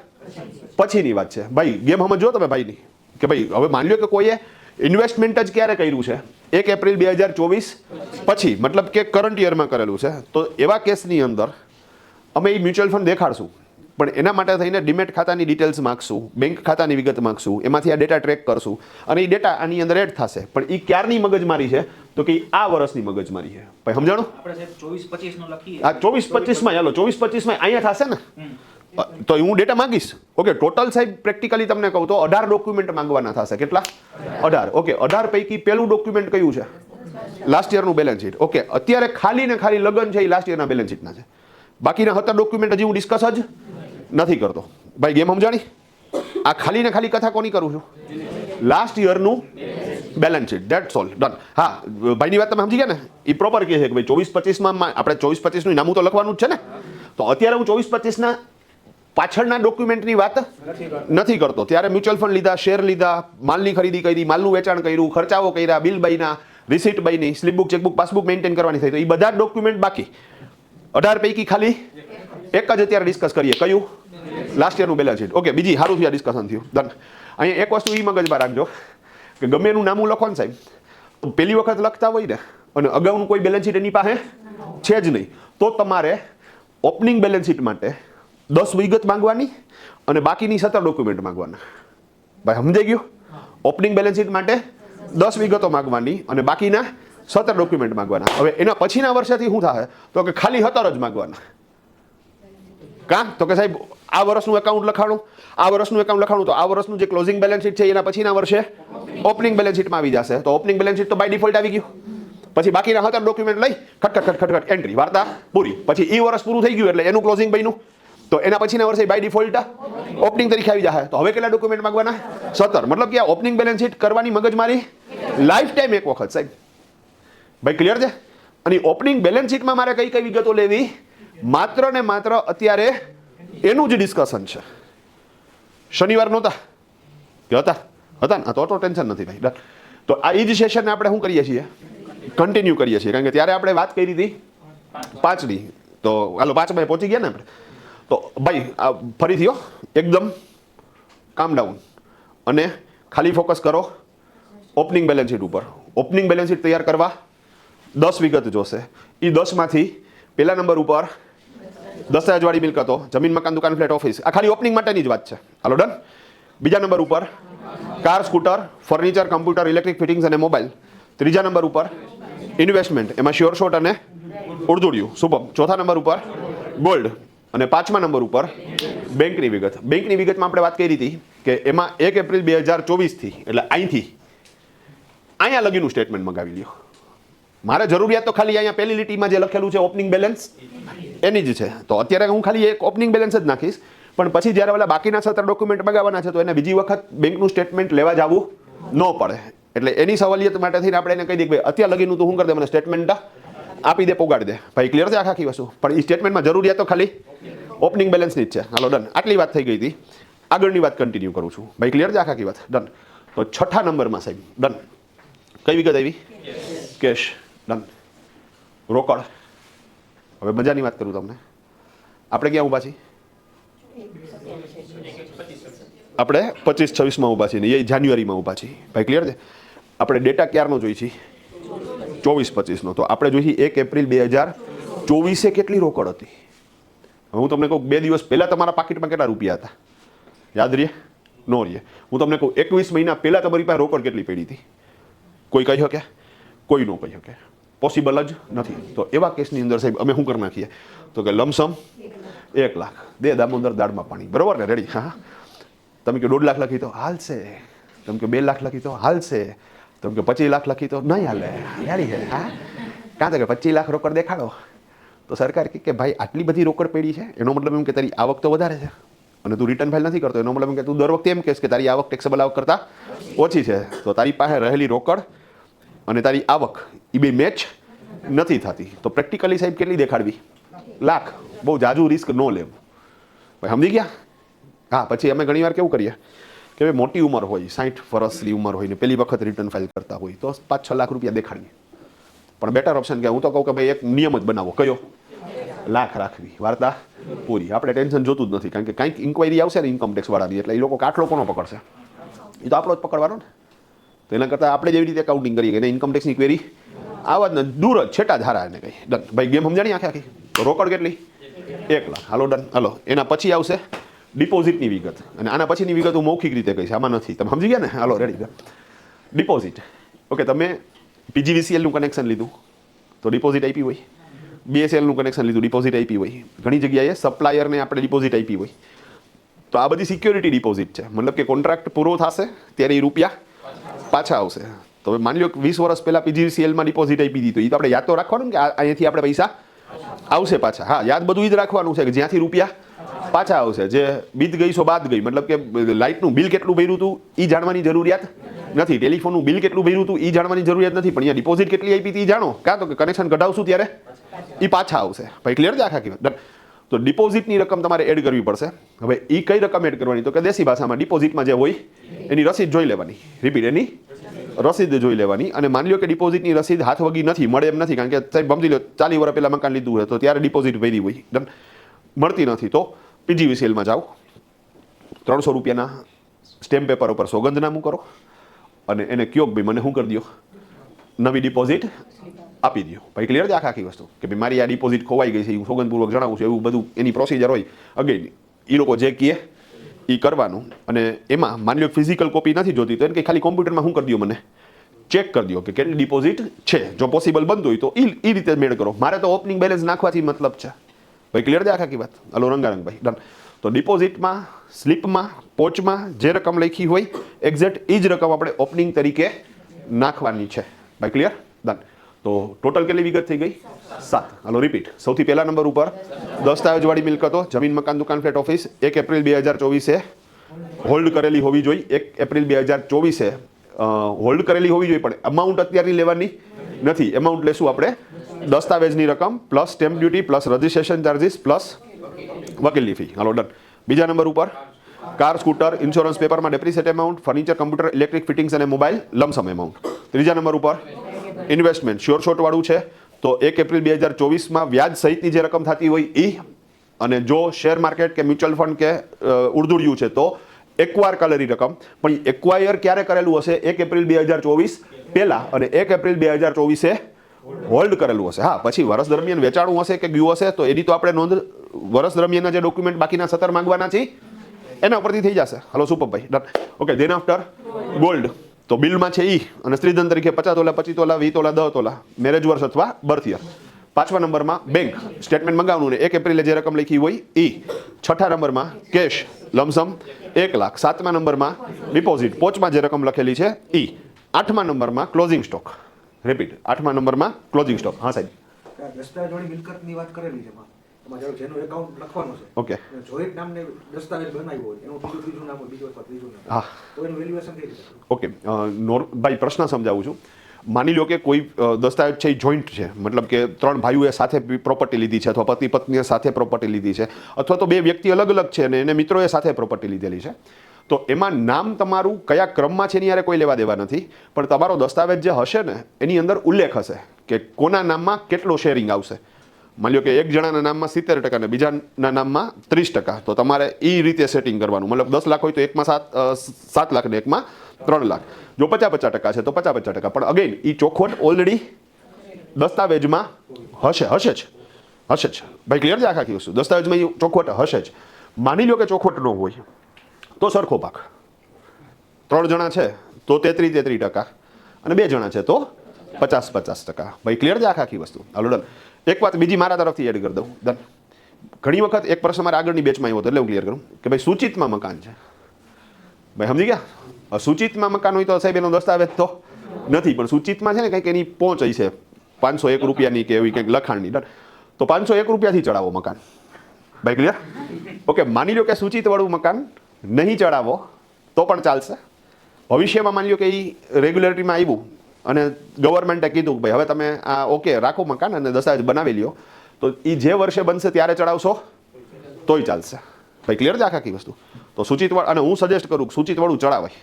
પછીની વાત છે. ભાઈ ગેમ સમજો તમે ભાઈની કે ભાઈ હવે માની લો કે કોઈએ ઇન્વેસ્ટમેન્ટ જ ક્યારે કર્યું છે? 1 એપ્રિલ 2024 પછી, મતલબ કે કરંટ યરમાં કરેલું છે. તો એવા કેસની અંદર અમે એ મ્યુચ્યુઅલ ફંડ દેખાડશું, પણ એના માટે થઈને ડીમેટ ખાતાની ડિટેલ્સ માગશું, બેંક ખાતાની વિગત માગશું, એમાંથી આ ડેટા ટ્રેક કરશું, અને એ ડેટા આની અંદર એડ થશે. પણ એ ક્યારની મગજમારી છે? તો કે આ વર્ષની મગજમારી છે. ભાઈ સમજાણું? આપણે સાહેબ 24-25 નો લખીએ. આ 24-25 માં, ચાલો 24-25 માં અહીંયા થશે ને, તો હું ડેટા માંગીશ. ઓકે, ટોટલ સાહેબ પ્રેક્ટિકલી તમને કહું તો 18 ડોક્યુમેન્ટ માંગવાના થશે. કેટલા? 18. ઓકે, 18 પૈકી પહેલું ડોક્યુમેન્ટ કયું છે? લાસ્ટ યરનું બેલેન્સ શીટ. ઓકે, અત્યારે ખાલી ને ખાલી લગન છે એ લાસ્ટ યરના બેલેન્સ શીટના છે. બાકીના 17 ડોક્યુમેન્ટ હજી હું ડિસ્કસ જ નથી કરતો. ભાઈ ગેમ સમજાણી? આ ખાલી ને ખાલી કથા કોની કરું છું? લાસ્ટ યરનું balance sheet, that's all, done. હા, ભાઈની વાત તમે સમજી ગયા ને? એ પ્રોપર કહે છે કે ભાઈ 24-25માં આપણે 24-25નું નામું તો લખવાનું જ છે ને. તો અત્યારે હું 24-25ના પાછળના ડોક્યુમેન્ટની વાત નથી કરતો. ત્યારે મ્યુચ્યુઅલ ફંડ લીધા, શેર લીધા, માલની ખરીદી કરી, માલનું વેચાણ કર્યું, ખર્ચાઓ કર્યા, બિલ બન્યા, રિસીટ બની, સ્લીપબુક, ચેકબુક, પાસબુક મેન્ટેન કરવાની થઈ. તો એ બધા ડોક્યુમેન્ટ બાકી. 18 પૈકી ખાલી એક જ અત્યારે ડિસ્કસ કરીએ. કયું? લાસ્ટ યરનું બેલેન્સ શીટ. ઓકે, બીજી સારું થયું ડિસ્કશન થયું, ડન. અહીંયા એક વસ્તુ એ મગજમાં રાખજો કે ગમે એનું નામું લખો ને સાહેબ, તો પહેલી વખત લખતા હોય ને અને અગાઉનું કોઈ બેલેન્સ શીટ એની પાસે છે જ નહીં, તો તમારે ઓપનિંગ બેલેન્સ શીટ માટે 10 વિગત માંગવાની અને બાકીની 17 ડોક્યુમેન્ટ માંગવાના. ભાઈ સમજાઈ ગયું? ઓપનિંગ બેલેન્સ શીટ માટે 10 વિગતો માંગવાની અને બાકીના 17 ડોક્યુમેન્ટ માંગવાના. હવે એના પછીના વર્ષેથી શું થાય? તો કે ખાલી 17 જ માંગવાના. કાં તો કે સાહેબ આ વર્ષનું એકાઉન્ટ લખાણું, આ વર્ષનું એકાઉન્ટ લખાણું, તો આ વર્ષનું જે ક્લોઝિંગ બેલેન્સ શીટ છે એના પછીના વર્ષે ઓપનિંગ બેલેન્સ શીટમાં આવી જશે. તો ઓપનિંગ બેલેન્સ શીટ તો બાય ડિફોલ્ટ આવી ગયું. પછી બાકીના 17 ડોક્યુમેન્ટ લઈ ખટખટ એન્ટ્રી, વાર્તા પૂરી. પછી એ વર્ષ પૂરું થઈ ગયું એટલે એનું ક્લોઝિંગ બન્યું, તો એના પછીના વર્ષે બાય ડિફોલ્ટ ઓપનિંગ તરીકે આવી જાય. તો હવે કેટલા ડોક્યુમેન્ટ માંગવાના? 17. મતલબ કે આ ઓપનિંગ બેલેન્સ શીટ કરવાની મગજમારી લાઈફ ટાઈમ એક વખત સાહેબ. ભાઈ ક્લિયર છે? અને ઓપનિંગ બેલેન્સ શીટમાં મારે કઈ કઈ વિગતો લેવી? માત્ર ને માત્ર અત્યારે એનું જ ડિસ્કશન છે. શનિવાર નહોતા કે હતા ને? તો ટેન્શન નથી ભાઈ. તો આ એ જ સેશનને આપણે શું કરીએ છીએ? કન્ટિન્યુ કરીએ છીએ. કારણ કે ત્યારે આપણે વાત કરી હતી 5ની, તો હાલો 5 પહોંચી ગયા ને આપણે. તો ભાઈ ફરીથી એકદમ કામ ડાઉન અને ખાલી ફોકસ કરો ઓપનિંગ બેલેન્સ શીટ ઉપર. ઓપનિંગ બેલેન્સ શીટ તૈયાર કરવા 10 વિગત જોશે. એ 10માંથી પહેલા નંબર ઉપર દસ્તાવેજવાળી મિલકતો, જમીન, મકાન, દુકાન, ફ્લેટ, ઓફિસ. આ ખાલી ઓપનિંગ માટેની જ વાત છે. હાલો ડન. બીજા નંબર ઉપર car, scooter, furniture, computer, electric fittings અને મોબાઈલ. ત્રીજા નંબર ઉપર ઇન્વેસ્ટમેન્ટ, એમાં શ્યોર શોર્ટ અને ઉડદુડિયું. શુભમ. ચોથા નંબર ઉપર ગોલ્ડ અને 5મા નંબર ઉપર બેંકની વિગત. બેંકની વિગતમાં આપણે વાત કરી હતી કે એમાં 1 એપ્રિલ 2024થી એટલે અહીંયા લગીનું સ્ટેટમેન્ટ મંગાવી લ્યો. મારે જરૂરિયાત તો ખાલી અહીંયા પહેલી લીટીમાં જે લખેલું છે ઓપનિંગ બેલેન્સ એની જ છે. તો અત્યારે હું ખાલી એક ઓપનિંગ બેલેન્સ જ નાખીશ, પણ પછી જ્યારે ઓલા બાકીના 17 ડોક્યુમેન્ટ મંગાવવાના છે તો એને બીજી વખત બેંકનું સ્ટેટમેન્ટ લેવા જવું ન પડે. એટલે એની સવાલિયત માટે થઈને આપણે એને કહી દઈએ કે ભાઈ અત્યારે લગીનું તું શું કરી દે, મને સ્ટેટમેન્ટ આપી દે, પોગાડી દે. ભાઈ ક્લિયર છે આખી વસ્તુ? પણ એ સ્ટેટમેન્ટમાં જરૂરિયાત તો ખાલી ઓપનિંગ બેલેન્સની જ છે. હાલો ડન. આટલી વાત થઈ ગઈ હતી. આગળની વાત કન્ટિન્યુ કરું છું. ભાઈ ક્લિયર છે આખી વાત? ડન. તો 6થા નંબરમાં સાહેબ ડન. કઈ વિગત આવી? કેશ. ડન. રોકડ. હવે મજાની વાત કરું તમને. આપણે ક્યાં ઊભા છીએ? આપણે 25-26માં ઊભા છીએ ને એ જાન્યુઆરીમાં ઊભા છીએ. ભાઈ ક્લિયર છે? આપણે ડેટા ક્યારનો જોઈ છીએ? 24-25નો. તો આપણે જોઈ 1 એપ્રિલ 2024 કેટલી રોકડ હતી? હવે હું તમને કહું 2 દિવસ પહેલા તમારા પાકીટમાં કેટલા રૂપિયા હતા? યાદ રહીએ? નો રહીએ. હું તમને કહું 21 મહિના પહેલા તમારી પાસે રોકડ કેટલી પડી હતી? કોઈ કહી શકે? કોઈ ન કહી શકે. પોસિબલ જ નથી. તો એવા કેસની અંદર સાહેબ અમે શું કરી નાખીએ? તો કે લમસમ 1 લાખ દે દામોદર દાળમાં પાણી. બરોબર ને? રેડી? હા. તમે કે 1.5 લાખ લખી તો હાલશે, તમે કે 2 લાખ લખી તો હાલશે, તમે કે 25 લાખ લખી તો નહીં હાલે. રેડી છે? હા. કાં તો કે 25 લાખ રોકડ દેખાડો તો સરકાર કે ભાઈ આટલી બધી રોકડ પડી છે, એનો મતલબ એમ કે તારી આવક તો વધારે છે અને તું રિટર્ન ફાઇલ નથી કરતો, એનો મતલબ એમ કે તું દર વખતે એમ કહેશ કે તારી આવક ટેક્સેબલ આવક કરતાં ઓછી છે. તો તારી પાસે રહેલી રોકડ અને તારી આવક એ બે મેચ નથી થતી. તો પ્રેક્ટિકલી સાહેબ કેટલી દેખાડવી? લાખ. બહુ જાજુ રિસ્ક ન લેવું. ભાઈ સમજી ગયા? હા. પછી અમે ઘણીવાર કેવું કરીએ કે ભાઈ મોટી ઉંમર હોય, 60 વર્ષની ઉંમર હોય ને પહેલી વખત રિટર્ન ફાઇલ કરતા હોય તો 5-6 લાખ રૂપિયા દેખાડીએ. પણ બેટર ઓપ્શન કે હું તો કહું કે ભાઈ એક નિયમ જ બનાવો. કયો? લાખ રાખવી. વાર્તા પૂરી. આપણે ટેન્શન જોતું જ નથી. કારણ કે કંઈક ઇન્ક્વાયરી આવશે ને ઇન્કમ ટેક્સ વાળાની એટલે એ લોકો કાટલો કોનો પકડશે? એ તો આપણો જ પકડવાનો ને. તો એના કરતાં આપણે જેવી રીતે એકાઉન્ટિંગ કરીએ કે એને ઇન્કમ ટેક્સની ક્વેરી આવા જ ને દૂર જ છેટા ધારા એને કહી ડન. ભાઈ ગેમ સમજાણી આખી? તો રોકડ કેટલી? 1 લાખ. હાલો ડન. હાલો એના પછી આવશે ડિપોઝિટની વિગત અને આના પછીની વિગત હું મૌખિક રીતે કહીશ, આમાં નથી. તમે સમજી ગયા ને? હાલો રેડી. ડિપોઝિટ. ઓકે. તમે PGVCLનું કનેક્શન લીધું તો ડિપોઝિટ આપી હોય. BSLનું કનેક્શન લીધું, ડિપોઝિટ આપી હોય. ઘણી જગ્યાએ સપ્લાયરને આપણે ડિપોઝિટ આપી હોય. તો આ બધી સિક્યોરિટી ડિપોઝિટ છે. મતલબ કે કોન્ટ્રાક્ટ પૂરો થશે ત્યારે એ રૂપિયા પાછા આવશે. તો હવે માની લો કે 20 વર્ષ પહેલાં PGVCLમાં ડિપોઝિટ આપી દીધી તો એ તો આપણે યાદ તો રાખવાનું કે અહીંયાથી આપણે પૈસા આવશે પાછા. હા, યાદ બધું જ રાખવાનું છે કે જ્યાંથી રૂપિયા પાછા આવશે. જે બીત ગઈ સો બાદ ગઈ, મતલબ કે લાઇટનું બિલ કેટલું ભર્યું હતું એ જાણવાની જરૂરિયાત નથી, ટેલિફોનનું બિલ કેટલું ભર્યું હતું એ જાણવાની જરૂરિયાત નથી, પણ અહીંયા ડિપોઝિટ કેટલી આપી હતી જાણો, કાં તો કે કનેક્શન કઢાવશું ત્યારે એ પાછા આવશે. ભાઈ ક્લિયર છે આખા ડન. તો ડિપોઝિટની રકમ તમારે એડ કરવી પડશે. હવે એ કઈ રકમ એડ કરવાની, તો કે દેશી ભાષામાં ડિપોઝિટમાં જે હોય એની રસીદ જોઈ લેવાની. રિપીટ, એની રસીદ જોઈ લેવાની. અને માની લો કે ડિપોઝિટની રસીદ હાથ વગી નથી, મળે એમ નથી, કારણ કે સાહેબ સમજી લો 40 વર્ષ પહેલાં મકાન લીધું હોય તો ત્યારે ડિપોઝિટ ભરી હોય, ડન, મળતી નથી, તો PGVCLમાં જાઓ, 300 રૂપિયાના સ્ટેમ્પ પેપર ઉપર સોગંદનામું કરો અને એને કયો ભાઈ મને શું કરી દો, નવી ડિપોઝિટ આપી દો. ભાઈ ક્લિયર છે આખી વસ્તુ, કે ભાઈ મારી આ ડિપોઝિટ ખોવાઈ ગઈ છે, હું સોગંદપૂર્વક જણાવું છું, એવું બધું એની પ્રોસિજર હોય. અગેન એ લોકો જે કહે એ કરવાનું. અને એમાં માની લો ફિઝિકલ કોપી નથી જોતી તો એને કંઈ ખાલી કોમ્પ્યુટરમાં શું કરી દો, મને ચેક કરી દો કે કેટલી ડિપોઝિટ છે. જો પોસિબલ બનતું હોય તો એ રીતે મેળ કરો. મારે તો ઓપનિંગ બેલેન્સ નાખવાથી મતલબ છે. ભાઈ ક્લિયર છે આખી વાત? હલો રંગારંગભાઈ, ડન. તો ડિપોઝિટમાં, સ્લીપમાં, પોચમાં જે રકમ લખી હોય એક્ઝેક્ટ એ જ રકમ આપણે ઓપનિંગ તરીકે નાખવાની છે. ભાઈ ક્લિયર? ડન. તો ટોટલ કેટલી વિગત થઈ ગઈ? 7. હાલો રિપીટ. સૌથી પહેલા નંબર ઉપર દસ્તાવેજવાળી મિલકતો, જમીન, મકાન, દુકાન, ફ્લેટ, ઓફિસ 1 એપ્રિલ 2024 હોલ્ડ કરેલી હોવી જોઈએ. 1 એપ્રિલ 2024 હોલ્ડ કરેલી હોવી જોઈએ, પણ અમાઉન્ટ અત્યારની લેવાની નથી. અમાઉન્ટ લેશું આપણે દસ્તાવેજની રકમ plus stamp duty plus registration charges plus વકીલની ફી. Hello done. બીજા નંબર ઉપર કાર, સ્કૂટર, ઇન્સ્યોરન્સ પેપરમાં depreciate amount, furniture, computer, electric fittings અને મોબાઈલ લમસમ અમાઉન્ટ. ત્રીજા નંબર ઉપર ઇન્વેસ્ટમેન્ટ શ્યોર શોર્ટ વાળું છે, તો 1 એપ્રિલ 2024 વ્યાજ સહિતની જે રકમ થતી હોય એ. અને જો શેર માર્કેટ કે મ્યુચ્યુઅલ ફંડ કે ઉડદુડિયું છે તો એક્વાયર કરેલી રકમ. પણ એક્વાયર ક્યારે કરેલું હશે? 1 એપ્રિલ 2024 પહેલા, અને 1 એપ્રિલ 2024 હોલ્ડ કરેલું હશે. હા, પછી વર્ષ દરમિયાન વેચાણું હશે કે ગયું હશે તો એની તો આપણે નોંધ વર્ષ દરમિયાનના જે ડોક્યુમેન્ટ બાકીના 17 માંગવાના છે એના ઉપરથી થઈ જશે. હલો સુપરભાઈ, done. Okay, then after gold. તો બિલમાં છે ઈ, અને સ્ત્રીધન તરીકે 50 તોલા, 25 તોલા, 20 તોલા, 10 તોલા, મેરેજ વર્ષ અથવા બર્થ યર. 5મા નંબરમાં બેંક સ્ટેટમેન્ટ મંગાવવાનું ને 1 એપ્રિલે જે રકમ લખી હોય ઈ. 6થા નંબરમાં કેશ લમસમ 1 લાખ. 7મા નંબરમાં ડિપોઝિટ પોચમાં જે રકમ લખેલી છે ઈ. 8મા નંબરમાં ક્લોઝિંગ સ્ટોક. રિપીટ, 8મા નંબરમાં ક્લોઝિંગ સ્ટોક. હા સાહેબ, દસ્તાવેજવાળી મિલકતની વાત કરેલી છે એમાં જેનું એકાઉન્ટ લખવાનું છે. ઓકે, જોઈન્ટ નામને દસ્તાવેજ બનાવ્યો હોય એનું ત્રીજું નામ હોય, બીજું અથવા ત્રીજું નામ, હા, તો એનું વેલ્યુએશન કઈ રીતે? ઓકે. ભાઈ પ્રશ્ન સમજાવું છું. માની લો કે કોઈ દસ્તાવેજ છે એ જોઈન્ટ છે, મતલબ કે 3 ભાઈઓએ સાથે પ્રોપર્ટી લીધી છે, અથવા પતિ પત્નીએ સાથે પ્રોપર્ટી લીધી છે, અથવા તો 2 વ્યક્તિ અલગ અલગ છે અને એને મિત્રોએ સાથે પ્રોપર્ટી લીધેલી છે. તો એમાં નામ તમારું કયા ક્રમમાં છે એની યારે કોઈ લેવા દેવા નથી, પણ તમારો દસ્તાવેજ જે હશે ને એની અંદર ઉલ્લેખ હશે કે કોના નામમાં કેટલો શેરિંગ આવશે. માની લો કે એક જણાના નામમાં 70% અને બીજાના નામમાં 30%, તો તમારે એ રીતે સેટિંગ કરવાનું. મતલબ 10 લાખ હોય તો એકમાં 7 લાખ ને એકમાં 3 લાખ. જો 50% છે તો 50%. પણ અગેન એ ચોખવટ ઓલરેડી દસ્તાવેજમાં હશે જ. ભાઈ ક્લિયર છે આખી વસ્તુ? દસ્તાવેજમાં એ ચોખવટ હશે જ. માની લો કે ચોખવટ ન હોય તો સરખો ભાગ. 3 જણા છે તો 33% અને 2 જણા છે તો 50%. ભાઈ ક્લિયર છે આખી વસ્તુ? હાલો ડન. એક વાત બીજી મારા તરફથી એડ કરી દઉં. ડન. ઘણી વખત એક પ્રશ્ન મારા આગળની બેચમાં આવ્યો હતો એટલે હું ક્લિયર કરું કે ભાઈ સૂચિતમાં મકાન છે. ભાઈ સમજી ગયા? સૂચિતમાં મકાન હોય તો સાહેબ એનો દસ્તાવેજ તો નથી, પણ સૂચિતમાં છે ને કંઈક એની પહોંચ છે 501 રૂપિયાની કે એવી કંઈક લખાણની. ડન. તો 501 રૂપિયાથી ચડાવો મકાન. ભાઈ ક્લિયર? ઓકે, માની લો કે સૂચિતવાળું મકાન નહીં ચડાવો તો પણ ચાલશે. ભવિષ્યમાં માની લો કે એ રેગ્યુલેટરીમાં આવ્યું અને ગવર્મેન્ટે કીધું ભાઈ હવે તમે આ ઓકે રાખો મકાન અને દસ્તાવેજ બનાવી લ્યો, તો એ જે વર્ષે બનશે ત્યારે ચડાવશો તોય ચાલશે. ભાઈ ક્લિયર છે આખી વસ્તુ? તો સૂચિતવાળું, અને હું સજેસ્ટ કરું સૂચિતવાળું ચડાવાય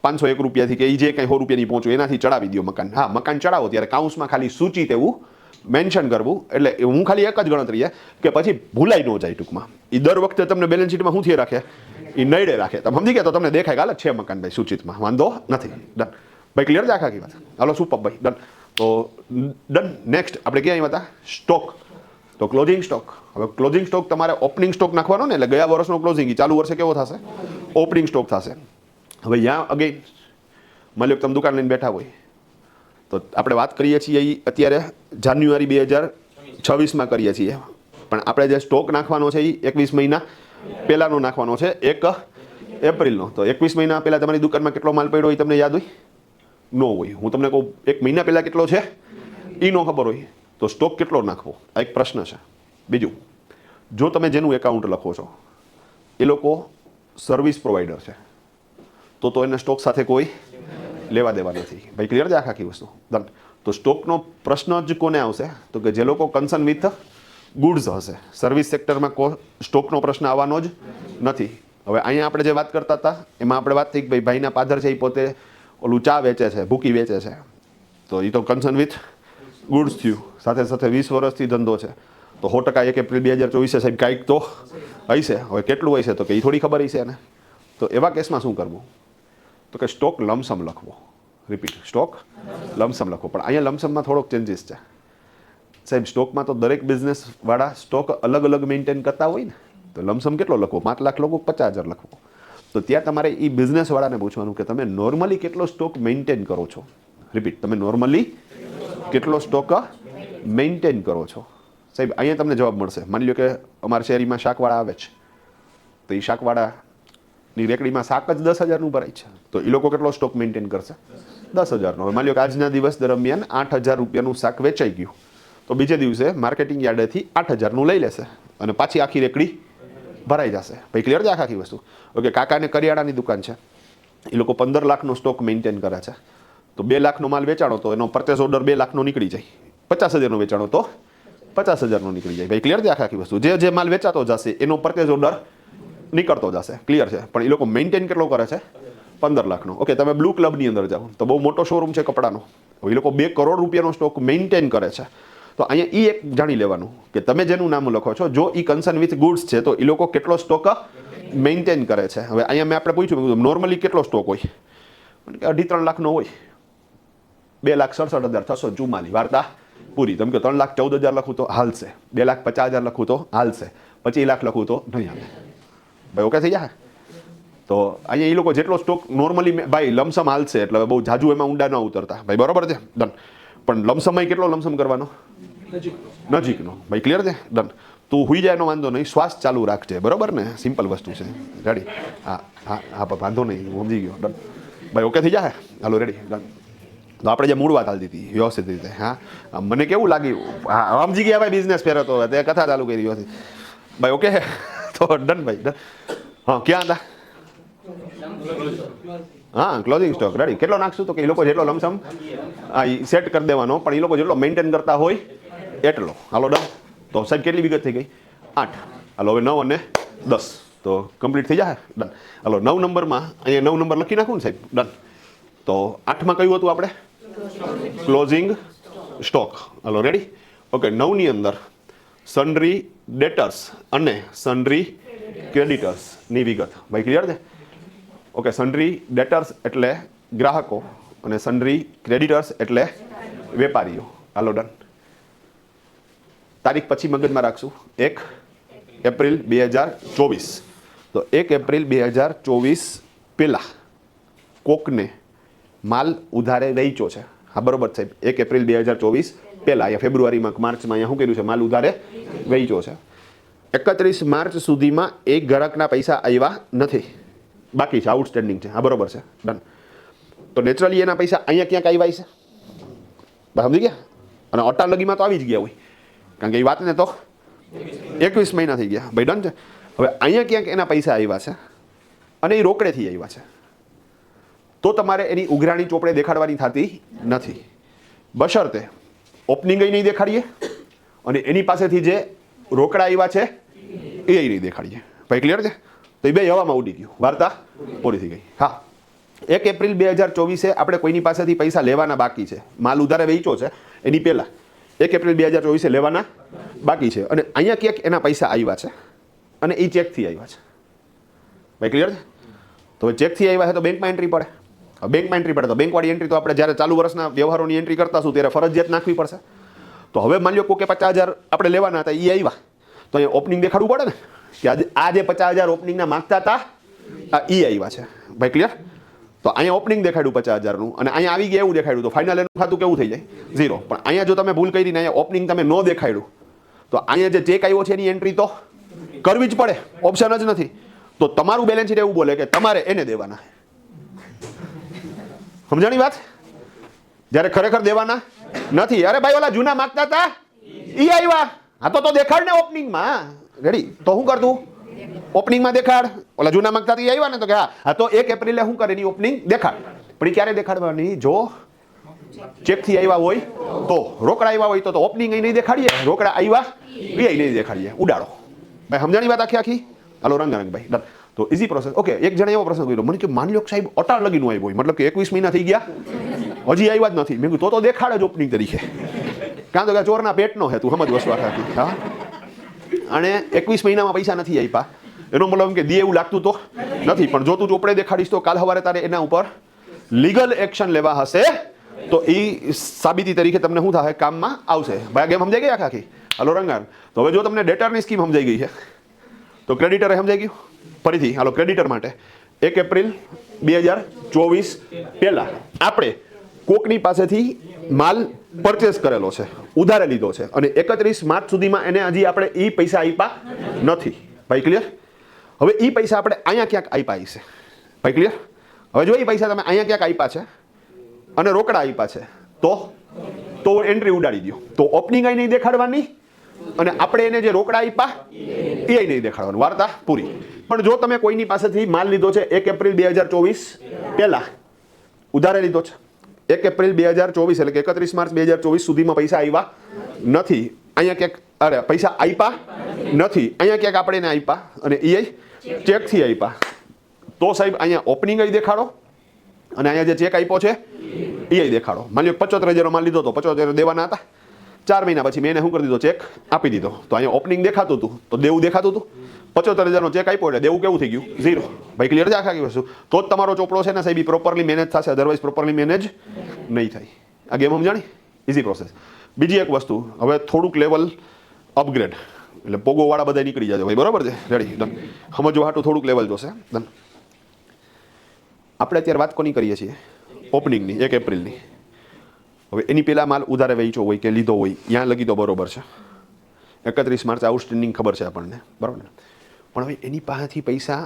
501 રૂપિયાથી કે એ જે કંઈ 100 રૂપિયાની પહોંચું એનાથી ચડાવી દો મકાન. હા, મકાન ચડાવો ત્યારે કાઉન્સમાં ખાલી સૂચિત એવું મેન્શન કરવું. એટલે હું ખાલી એક જ ગણતરી કે પછી ભૂલાઈ ન જાય ટૂંકમાં. એ દર વખતે તમને બેલેન્સ શીટમાં શું થઈ રાખે, એ નડે રાખે. તમે સમજી ગયા તો તમને દેખાય ગાલત છે મકાન ભાઈ સૂચિતમાં, વાંધો નથી. ડન. ભાઈ ક્લિયર છે આખી વાત? હાલો સુપર ભાઈ, ડન. તો ડન. નેક્સ્ટ આપણે ક્યાં આવ્યા હતા? સ્ટોક. તો ક્લોઝિંગ સ્ટોક. હવે ક્લોઝિંગ સ્ટોક તમારે ઓપનિંગ સ્ટોક નાખવાનો ને, એટલે ગયા વર્ષનો ક્લોઝિંગ ચાલુ વર્ષે કેવો થશે? ઓપનિંગ સ્ટોક થશે. હવે ત્યાં અગેન માની લો કે તમે દુકાન લઈને બેઠા હોય તો આપણે વાત કરીએ છીએ એ અત્યારે જાન્યુઆરી 2026માં કરીએ છીએ, પણ આપણે જે સ્ટોક નાખવાનો છે એ 21 મહિના પહેલાંનો નાખવાનો છે, 1 એપ્રિલનો. તો 21 મહિના પહેલાં તમારી દુકાનમાં કેટલો માલ પડ્યો હોય તમને યાદ હોય? ન હોય. હું તમને કહું 1 મહિના પહેલાં કેટલો છે એ ન ખબર હોય તો સ્ટોક કેટલો નાખવો, આ એક પ્રશ્ન છે. બીજું જો તમે જેનું એકાઉન્ટ લખો છો એ લોકો સર્વિસ પ્રોવાઈડર છે તો એને સ્ટોક સાથે કોઈ લેવા દેવા નથી. ભાઈ ક્લિયર છે આખી વસ્તુ? ડન. તો સ્ટોકનો પ્રશ્ન જ કોને આવશે? તો કે જે લોકો કન્સર્ન વિથ ગુડ્સ હશે. સર્વિસ સેક્ટરમાં સ્ટોકનો પ્રશ્ન આવવાનો જ નથી. હવે અહીંયા આપણે જે વાત કરતા હતા એમાં આપણે વાત થઈ કે ભાઈ ભાઈના પાધર છે એ પોતે ઓલું ચા વેચે છે, ભૂકી વેચે છે, તો એ તો કન્સર્ન વિથ ગુડ્સ થયું. સાથે સાથે 20 વર્ષથી ધંધો છે તો 100% 1 એપ્રિલ 2024 સાહેબ કાંઈક તો હશે. હવે કેટલું હશે તો કે એ થોડી ખબર હશે ને. તો એવા કેસમાં શું કરવું? તો કે સ્ટોક લમસમ લખવો. રિપીટ, સ્ટોક લમસમ લખવો. પણ અહીંયા લમસમમાં થોડોક ચેન્જીસ છે સાહેબ. સ્ટોકમાં તો દરેક બિઝનેસવાળા સ્ટોક અલગ અલગ મેન્ટેન કરતા હોય ને. તો લમસમ કેટલો લખવો? 5 લાખ લખવો, 50,000 લખવો. તો ત્યાં તમારે એ બિઝનેસવાળાને પૂછવાનું કે તમે નોર્મલી કેટલો સ્ટોક મેન્ટેન કરો છો. રિપીટ, તમે નોર્મલી કેટલો સ્ટોક મેન્ટેન કરો છો? સાહેબ અહીંયા તમને જવાબ મળશે. માની લો કે અમારા શેરીમાં શાકવાળા આવે છે તો એ શાકવાળાની રેકડીમાં શાક જ 10,000નું ભરાય છે તો એ લોકો કેટલો સ્ટોક મેન્ટેન કરશે? 10,000નો. હવે માની લો કે આજના દિવસ દરમિયાન 8,000 રૂપિયાનું શાક વેચાઈ ગયું તો બીજે દિવસે માર્કેટિંગ યાર્ડેથી 8,000નું લઈ લેશે અને પાછી આખી રેકડી ભરાઈ જશે. ભાઈ ક્લિયર છે આખી વસ્તુ? ઓકે. કાકાને કરિયાણાની દુકાન છે, એ લોકો 15 લાખનો સ્ટોક મેન્ટેન કરે છે તો 2 લાખનો માલ વેચાણો તો એનો પરચેસ ઓર્ડર 2 લાખનો નીકળી જાય. 50,000નો વેચાણો તો 50,000નો નીકળી જાય. ભાઈ ક્લિયર છે આખી વસ્તુ? જે માલ વેચાતો જશે એનો પરચેસ ઓર્ડર નીકળતો જશે. ક્લિયર છે? પણ એ લોકો મેન્ટેન કેટલો કરે છે? 15 લાખનો. ઓકે. તમે બ્લુ ક્લબની અંદર જાઓ તો બહુ મોટો શોરૂમ છે કપડાનો, એ લોકો 2 કરોડ રૂપિયાનો સ્ટોક મેન્ટેન કરે છે. તો અહીંયા એ એક જાણી લેવાનું કે તમે જેનું નામ લખો છો જો એ કન્સર્ન વિથ ગુડ્સ છે તો એ લોકો કેટલો સ્ટોક મેન્ટેન કરે છે. હવે અહીંયા મેં આપણે પૂછ્યું નોર્મલી કેટલો સ્ટોક હોય? 2.5-3 લાખનો હોય. 2,67,644 વાર્તા પૂરી. તમે કે 3,14,000 લખું તો હાલશે, 2,50,000 લખું તો હાલશે, 25 લાખ લખું તો નહીં હાલે. ભાઈ ઓકે થઈ જાય? તો અહીંયા એ લોકો જેટલો સ્ટોક નોર્મલી ભાઈ લમસમ હાલશે એટલે બહુ જાજુ એમાં ઊંડા ન ઉતરતા. ભાઈ બરોબર છે? ડન. પણ લમસમમાં કેટલો લમસમ કરવાનો? નજીકનો. ભાઈ ક્લિયર છે? ડન. તું હુઈ જાય એનો વાંધો નહીં, શ્વાસ ચાલુ રાખજે. બરોબર ને? સિમ્પલ વસ્તુ છે. રેડી? હા હા હા વાંધો નહીં, હું સમજી ગયો. ડન. ભાઈ ઓકે થઈ જાય? હાલો રેડી? ડન. તો આપણે જે મૂળ વાત હાલતી હતી વ્યવસ્થિત રીતે. હા મને કેવું લાગ્યું? હા સમજી ગયા ભાઈ. બિઝનેસ પહેરતો તે કથા ચાલુ કરી વ્યવસ્થિત. ભાઈ ઓકે તો ડન ભાઈ ડન. હા ક્યાં હતા? હા ક્લોઝિંગ સ્ટોક. રેડી? કેટલો નાખશું? તો કે એ લોકો જેટલો લમસમ હા એ સેટ કરી દેવાનો પણ એ લોકો જેટલો મેન્ટેન કરતા હોય એટલો. હાલો ડન. તો સાહેબ કેટલી વિગત થઈ ગઈ? 8. હાલો હવે 9 અને 10 તો કમ્પ્લીટ થઈ જાય. ડન. હાલો 9 નંબરમાં અહીંયા 9 નંબર લખી નાખું ને સાહેબ? ડન. તો 8માં કયું હતું આપણે? Closing stock. Hello ready? Okay. 9ની અંદર સન્ડ્રી ડેટર્સ અને સન્ડ્રી ક્રેડિટર્સની વિગત. ભાઈ ક્લિયર છે? ઓકે. સન્ડ્રી ડેટર્સ એટલે ગ્રાહકો અને સન્ડ્રી ક્રેડિટર્સ એટલે વેપારીઓ. હાલો ડન. તારીખ પછી મગજમાં રાખશું. 1 એપ્રિલ 2024. તો 1 એપ્રિલ 2024 પહેલા કોકને માલ ઉધારે વેચ્યો છે. હા બરોબર સાહેબ? 1 એપ્રિલ 2024 પહેલા અહીંયા ફેબ્રુઆરીમાં માર્ચમાં અહીંયા શું કર્યું છે? માલ ઉધારે વેચ્યો છે. 31 માર્ચ સુધીમાં એક ગ્રાહકના પૈસા આવ્યા નથી, બાકી છે, આઉટસ્ટેન્ડિંગ છે. હા બરોબર છે? ડન. તો નેચરલી એના પૈસા અહીંયા ક્યાંક આવ્યા છે. સમજી ગયા? અને અટાલગીમાં તો આવી જ ગયા હોય કારણ કે એ વાતને તો 21 મહિના થઈ ગયા. ભાઈ ડન છે? હવે અહીંયા ક્યાંક એના પૈસા આવ્યા છે અને એ રોકડેથી આવ્યા છે તો તમારે એની ઉઘરાણી ચોપડે દેખાડવાની થતી નથી. બશર્તે ઓપનિંગ નહીં દેખાડીએ અને એની પાસેથી જે રોકડા આવ્યા છે એ નહીં દેખાડીએ. ભાઈ ક્લિયર છે? તો એ બે હવામાં ઉડી ગયું. વાર્તા પૂરી થઈ ગઈ. હા 1 એપ્રિલ 2024 આપણે કોઈની પાસેથી પૈસા લેવાના બાકી છે. માલ ઉધારે વેચ્યો છે એની પહેલાં 1 એપ્રિલ 2024 લેવાના બાકી છે અને અહીંયા ક્યાંક એના પૈસા આવ્યા છે અને એ ચેકથી આવ્યા છે. ભાઈ ક્લિયર છે? તો હવે ચેકથી આવ્યા છે તો બેંકમાં એન્ટ્રી પડે. બેંકમાં એન્ટ્રી પડે તો બેંકવાળી એન્ટ્રી તો આપણે જ્યારે ચાલુ વર્ષના વ્યવહારોની એન્ટ્રી કરતા છું ત્યારે ફરજિયાત નાખવી પડશે. તો હવે માની લો કે 50,000 આપણે લેવાના હતા એ આવ્યા તો અહીંયા ઓપનિંગ દેખાડવું પડે ને કે આ જે 50,000 ઓપનિંગના માગતા હતા એ આવ્યા છે. ભાઈ ક્લિયર? તો અહીંયા ઓપનિંગ દેખાડ્યું 50,000નું અને અહીંયા આવી ગયા એવું દેખાડ્યું તો ફાઇનલ એનું ખાતું કેવું થઈ જાય? 0. પણ અહીંયા જો તમે ભૂલ કરીને અહીંયા ઓપનિંગ તમે ન દેખાડ્યું તો અહીંયા જે ચેક આવ્યો છે એની એન્ટ્રી તો કરવી જ પડે, ઓપ્શન જ નથી. તો તમારું બેલેન્સ શીટ એવું બોલે કે તમારે એને દેવાના. સમજાણી વાત? જ્યારે ખરેખર દેવાના નથી. અરે ભાઈ ઓલા જૂના માગતા હતા એ આવ્યા. હા તો દેખાડ ને ઓપનિંગમાં. રેડી? તો શું કરતું? ઓપનિંગમાં દેખાડ. ઓલા જૂના માંગતાથી આવ્યા ને તો કે હા તો 1 એપ્રિલે શું કરે એની ઓપનિંગ દેખાડ. પણ એ ક્યારે દેખાડવાની? જો ચેકથી આવ્યા હોય તો. રોકડા આવ્યા હોય તો ઓપનિંગ અહીં નહીં દેખાડીએ, રોકડા આવ્યા એ નહીં દેખાડીએ. ઉડાડો ભાઈ. સમજાણી વાત આખી આખી? હાલો રંગારંગ ભાઈ. તો ઇઝી પ્રોસેસ. ઓકે, એક જણે એવો પ્રશ્ન કર્યો મને કે માની લો સાહેબ અટાર લગીનું આવ્યો હોય, મતલબ કે 21 મહિના થઈ ગયા હજી આવ્યા જ નથી. મેં કીધું તો દેખાડે જ ઓપનિંગ તરીકે. કાં તો કે ચોરના પેટનો હે, તું સમજ વસ્તુ આખી. હા, અને 21 મહિનામાં પૈસા નથી આપ્યા એનો મતલબ એમ કે દે એવું લાગતું તો નથી. પણ જો તું ચોપડે દેખાડીશ તો કાલ સવારે તારે એના ઉપર લીગલ એક્શન લેવા હશે તો એ સાબિતી તરીકે તમને શું થાય? કામમાં આવશે. ભાઈ ગેમ સમજાઈ ગઈ આખી? હાલો રંગાર. તો હવે જો તમને ડેટરની સ્કીમ સમજાઈ ગઈ છે તો ક્રેડિટરે સમજાઈ ગયું? ફરીથી હાલો ક્રેડિટર માટે 1 એપ્રિલ 2024 પહેલા આપણે કોકની પાસેથી માલ પરચેસ કરેલો છે, ઉધારે લીધો છે અને 31 માર્ચ સુધીમાં એને હજી આપણે એ પૈસા આપ્યા નથી. ભાઈ ક્લિયર? હવે એ પૈસા આપણે અહીંયા ક્યાંક આપ્યા છે. ભાઈ ક્લિયર? હવે જો એ પૈસા તમે અહીંયા ક્યાંક આપ્યા છે અને રોકડા આપ્યા છે તો એન્ટ્રી ઉડાડી દો. તો ઓપનિંગ અહીં નહીં દેખાડવાની અને આપણે એને જે રોકડા આપ્યા એ નહીં દેખાડવાનું. વાર્તા પૂરી. પણ જો તમે કોઈની પાસેથી માલ લીધો છે 1 એપ્રિલ 2024 પહેલા ઉધારે લીધો છે, 1 એપ્રિલ 2024 એટલે કે 31 માર્ચ 2024 સુધીમાં પૈસા આવ્યા નથી, અહીંયા ક્યાંક પૈસા આપ્યા નથી, અહીંયા ક્યાંક આપણે એને આપ્યા અને એ ચેકથી આપ્યા તો સાહેબ અહીંયા ઓપનિંગ અહીં દેખાડો અને અહીંયા જે ચેક આપ્યો છે એ દેખાડો. માની લો 75,000 માલ લીધો તો 75,000 દેવાના હતા. 4 મહિના પછી મેં એને શું કરી દીધો? ચેક આપી દીધો. તો અહીંયા ઓપનિંગ દેખાતું હતું તો દેવું દેખાતું હતું. 75,000નો ચેક આપ્યો એટલે દેવું કેવું થઈ ગયું? 0. ભાઈ ક્લિયર છે આખા વસ્તુ? તો જ તમારો ચોપડો છે ને સાહેબ પ્રોપરલી મેનેજ થશે, અધરવાઇઝ પ્રોપરલી મેનેજ નહીં થાય. આ ગેમ સમજાણી? Easy process. બીજી એક વસ્તુ, હવે થોડુંક લેવલ અપગ્રેડ એટલે પોગોવાળા બધા નીકળી જાય ભાઈ. બરાબર છે? રેડી? ડન. સમજવા હાટું થોડુંક લેવલ જોશે. ડન. આપણે અત્યારે વાત કોની કરીએ છીએ? ઓપનિંગની, 1 એપ્રિલની. હવે એની પહેલાં માલ ઉધારે વેચ્યો હોય કે લીધો હોય ત્યાં લગી તો બરોબર છે. 31 માર્ચ આઉટસ્ટેન્ડિંગ ખબર છે આપણને, બરાબર ને? પણ હવે એની પાસેથી પૈસા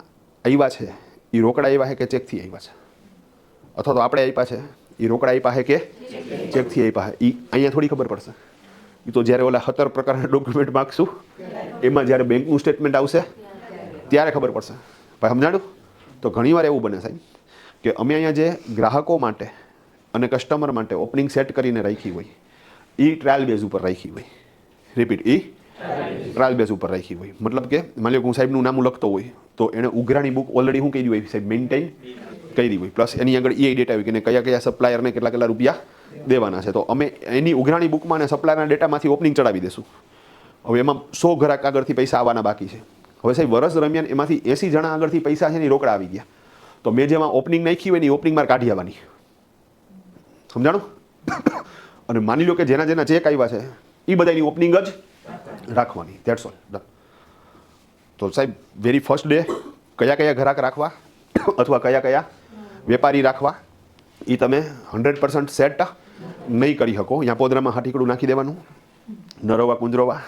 આવ્યા છે એ રોકડા આવ્યા છે કે ચેકથી આવ્યા છે? અથવા તો આપણે આપ્યા છે એ રોકડા આપ્યા છે કે ચેકથી આપ્યા છે? એ અહીંયા થોડી ખબર પડશે. એ તો જ્યારે ઓલા 17 પ્રકારના ડોક્યુમેન્ટ માગશું એમાં જ્યારે બેંકનું સ્ટેટમેન્ટ આવશે ત્યારે ખબર પડશે. ભાઈ સમજાણું? તો ઘણીવાર એવું બને સાહેબ કે અમે અહીંયા જે ગ્રાહકો માટે અને કસ્ટમર માટે ઓપનિંગ સેટ કરીને રાખી હોય એ ટ્રાયલ બેઝ ઉપર રાખી હોય. રિપીટ, એ ટ્રાયલ બેઝ ઉપર રાખી હોય. મતલબ કે માની લો હું સાહેબનું નામ લખતો હોય તો એને ઉઘરાણી બુક ઓલરેડી શું કરી હોય સાહેબ? મેન્ટેન કરી હોય. પ્લસ એની આગળ એ ડેટા હોય કે કયા કયા સપ્લાયરને કેટલા કેટલા રૂપિયા દેવાના છે. તો અમે એની ઉઘરાણી બુકમાં અને સપ્લાયરના ડેટામાંથી ઓપનિંગ ચડાવી દઈશું. હવે એમાં 100 ગ્રાહક આગળથી પૈસા આવવાના બાકી છે. હવે સાહેબ વર્ષ દરમિયાન એમાંથી 80 જણા આગળથી પૈસા છે ને રોકડા આવી ગયા. તો મેં જેમાં ઓપનિંગ નાખી હોય ને એ ઓપનિંગ માર કાઢી આવવાની. સમજાણું? અને માની લો કે જેના જેના ચેક આવ્યા છે એ બધાની ઓપનિંગ જ રાખવાની. That's all. ડન. તો સાહેબ વેરી ફર્સ્ટ ડે કયા કયા ગ્રાહક રાખવા અથવા કયા કયા વેપારી રાખવા એ તમે 100% સેટ નહીં કરી શકો. અહીંયા પોદરામાં હાટીકડું નાખી દેવાનું, નરવા કુંજરવા.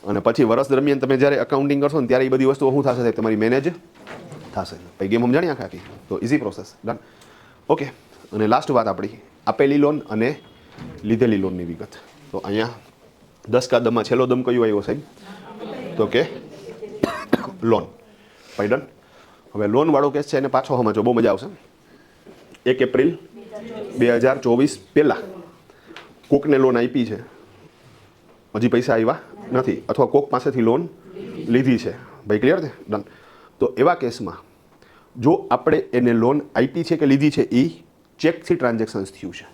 અને પછી વર્ષ દરમિયાન તમે જ્યારે અકાઉન્ટિંગ કરશો ને ત્યારે એ બધી વસ્તુઓ શું થશે સાહેબ? તમારી મેનેજ થશે. પછી ગેમ સમજાણી આખી? તો ઇઝી પ્રોસેસ. ડન. ઓકે. અને લાસ્ટ વાત આપણી આપેલી લોન અને લીધેલી લોનની વિગત. તો અહીંયા 10 કા દમમાં છેલ્લો દમ કયો આવ્યો સાહેબ? તો કે લોન. ભાઈ ડન. હવે લોનવાળો કેસ છે એને પાછો સમજો, બહુ મજા આવશે. 1 એપ્રિલ 2024 પહેલાં કોકને લોન આપી છે, હજી પૈસા આવ્યા નથી, અથવા કોક પાસેથી લોન લીધી છે. ભાઈ ક્લિયર છે? ડન. તો એવા કેસમાં જો આપણે એને લોન આપી છે કે લીધી છે એ ચેકથી ટ્રાન્ઝેક્શન્સ થયું છે,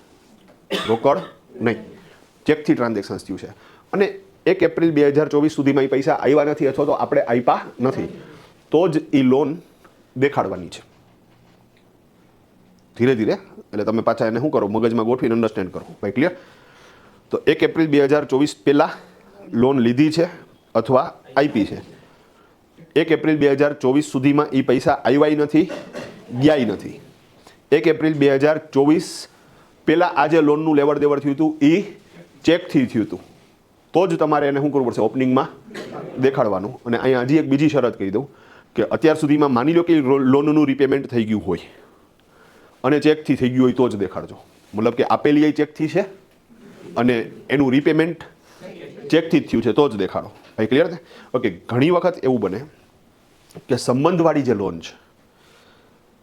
રોકડ નહીં, ચેકથી ટ્રાન્ઝેક્શન્સ થયું છે. અને 1 એપ્રિલ 2024 સુધીમાં એ પૈસા આવ્યા નથી અથવા તો આપણે આપ્યા નથી તો જ એ લોન દેખાડવાની છે. ધીરે ધીરે એટલે તમે પાછા એને શું કરો? મગજમાં ગોઠવીને અન્ડરસ્ટેન્ડ કરો. ભાઈ ક્લિયર? તો 1 એપ્રિલ 2024 પહેલાં લોન લીધી છે અથવા આપી છે. 1 એપ્રિલ 2024 સુધીમાં એ પૈસા આવ્યા નથી, ગયા નથી. 1 એપ્રિલ 2024 પહેલાં આજે લોનનું લેવડ દેવડ થયું હતું એ ચેકથી થયું હતું તો જ તમારે એને શું કરવું પડશે? ઓપનિંગમાં દેખાડવાનું. અને અહીંયા હજી એક બીજી શરત કહી દઉં કે અત્યાર સુધીમાં માની લો કે લોનનું રિપેમેન્ટ થઈ ગયું હોય અને ચેકથી થઈ ગયું હોય તો જ દેખાડજો. મતલબ કે આપેલી એ ચેકથી છે અને એનું રિપેમેન્ટ ચેકથી જ થયું છે તો જ દેખાડો. ભાઈ ક્લિયર છે? ઓકે, ઘણી વખત એવું બને કે સંબંધવાળી જે લોન છે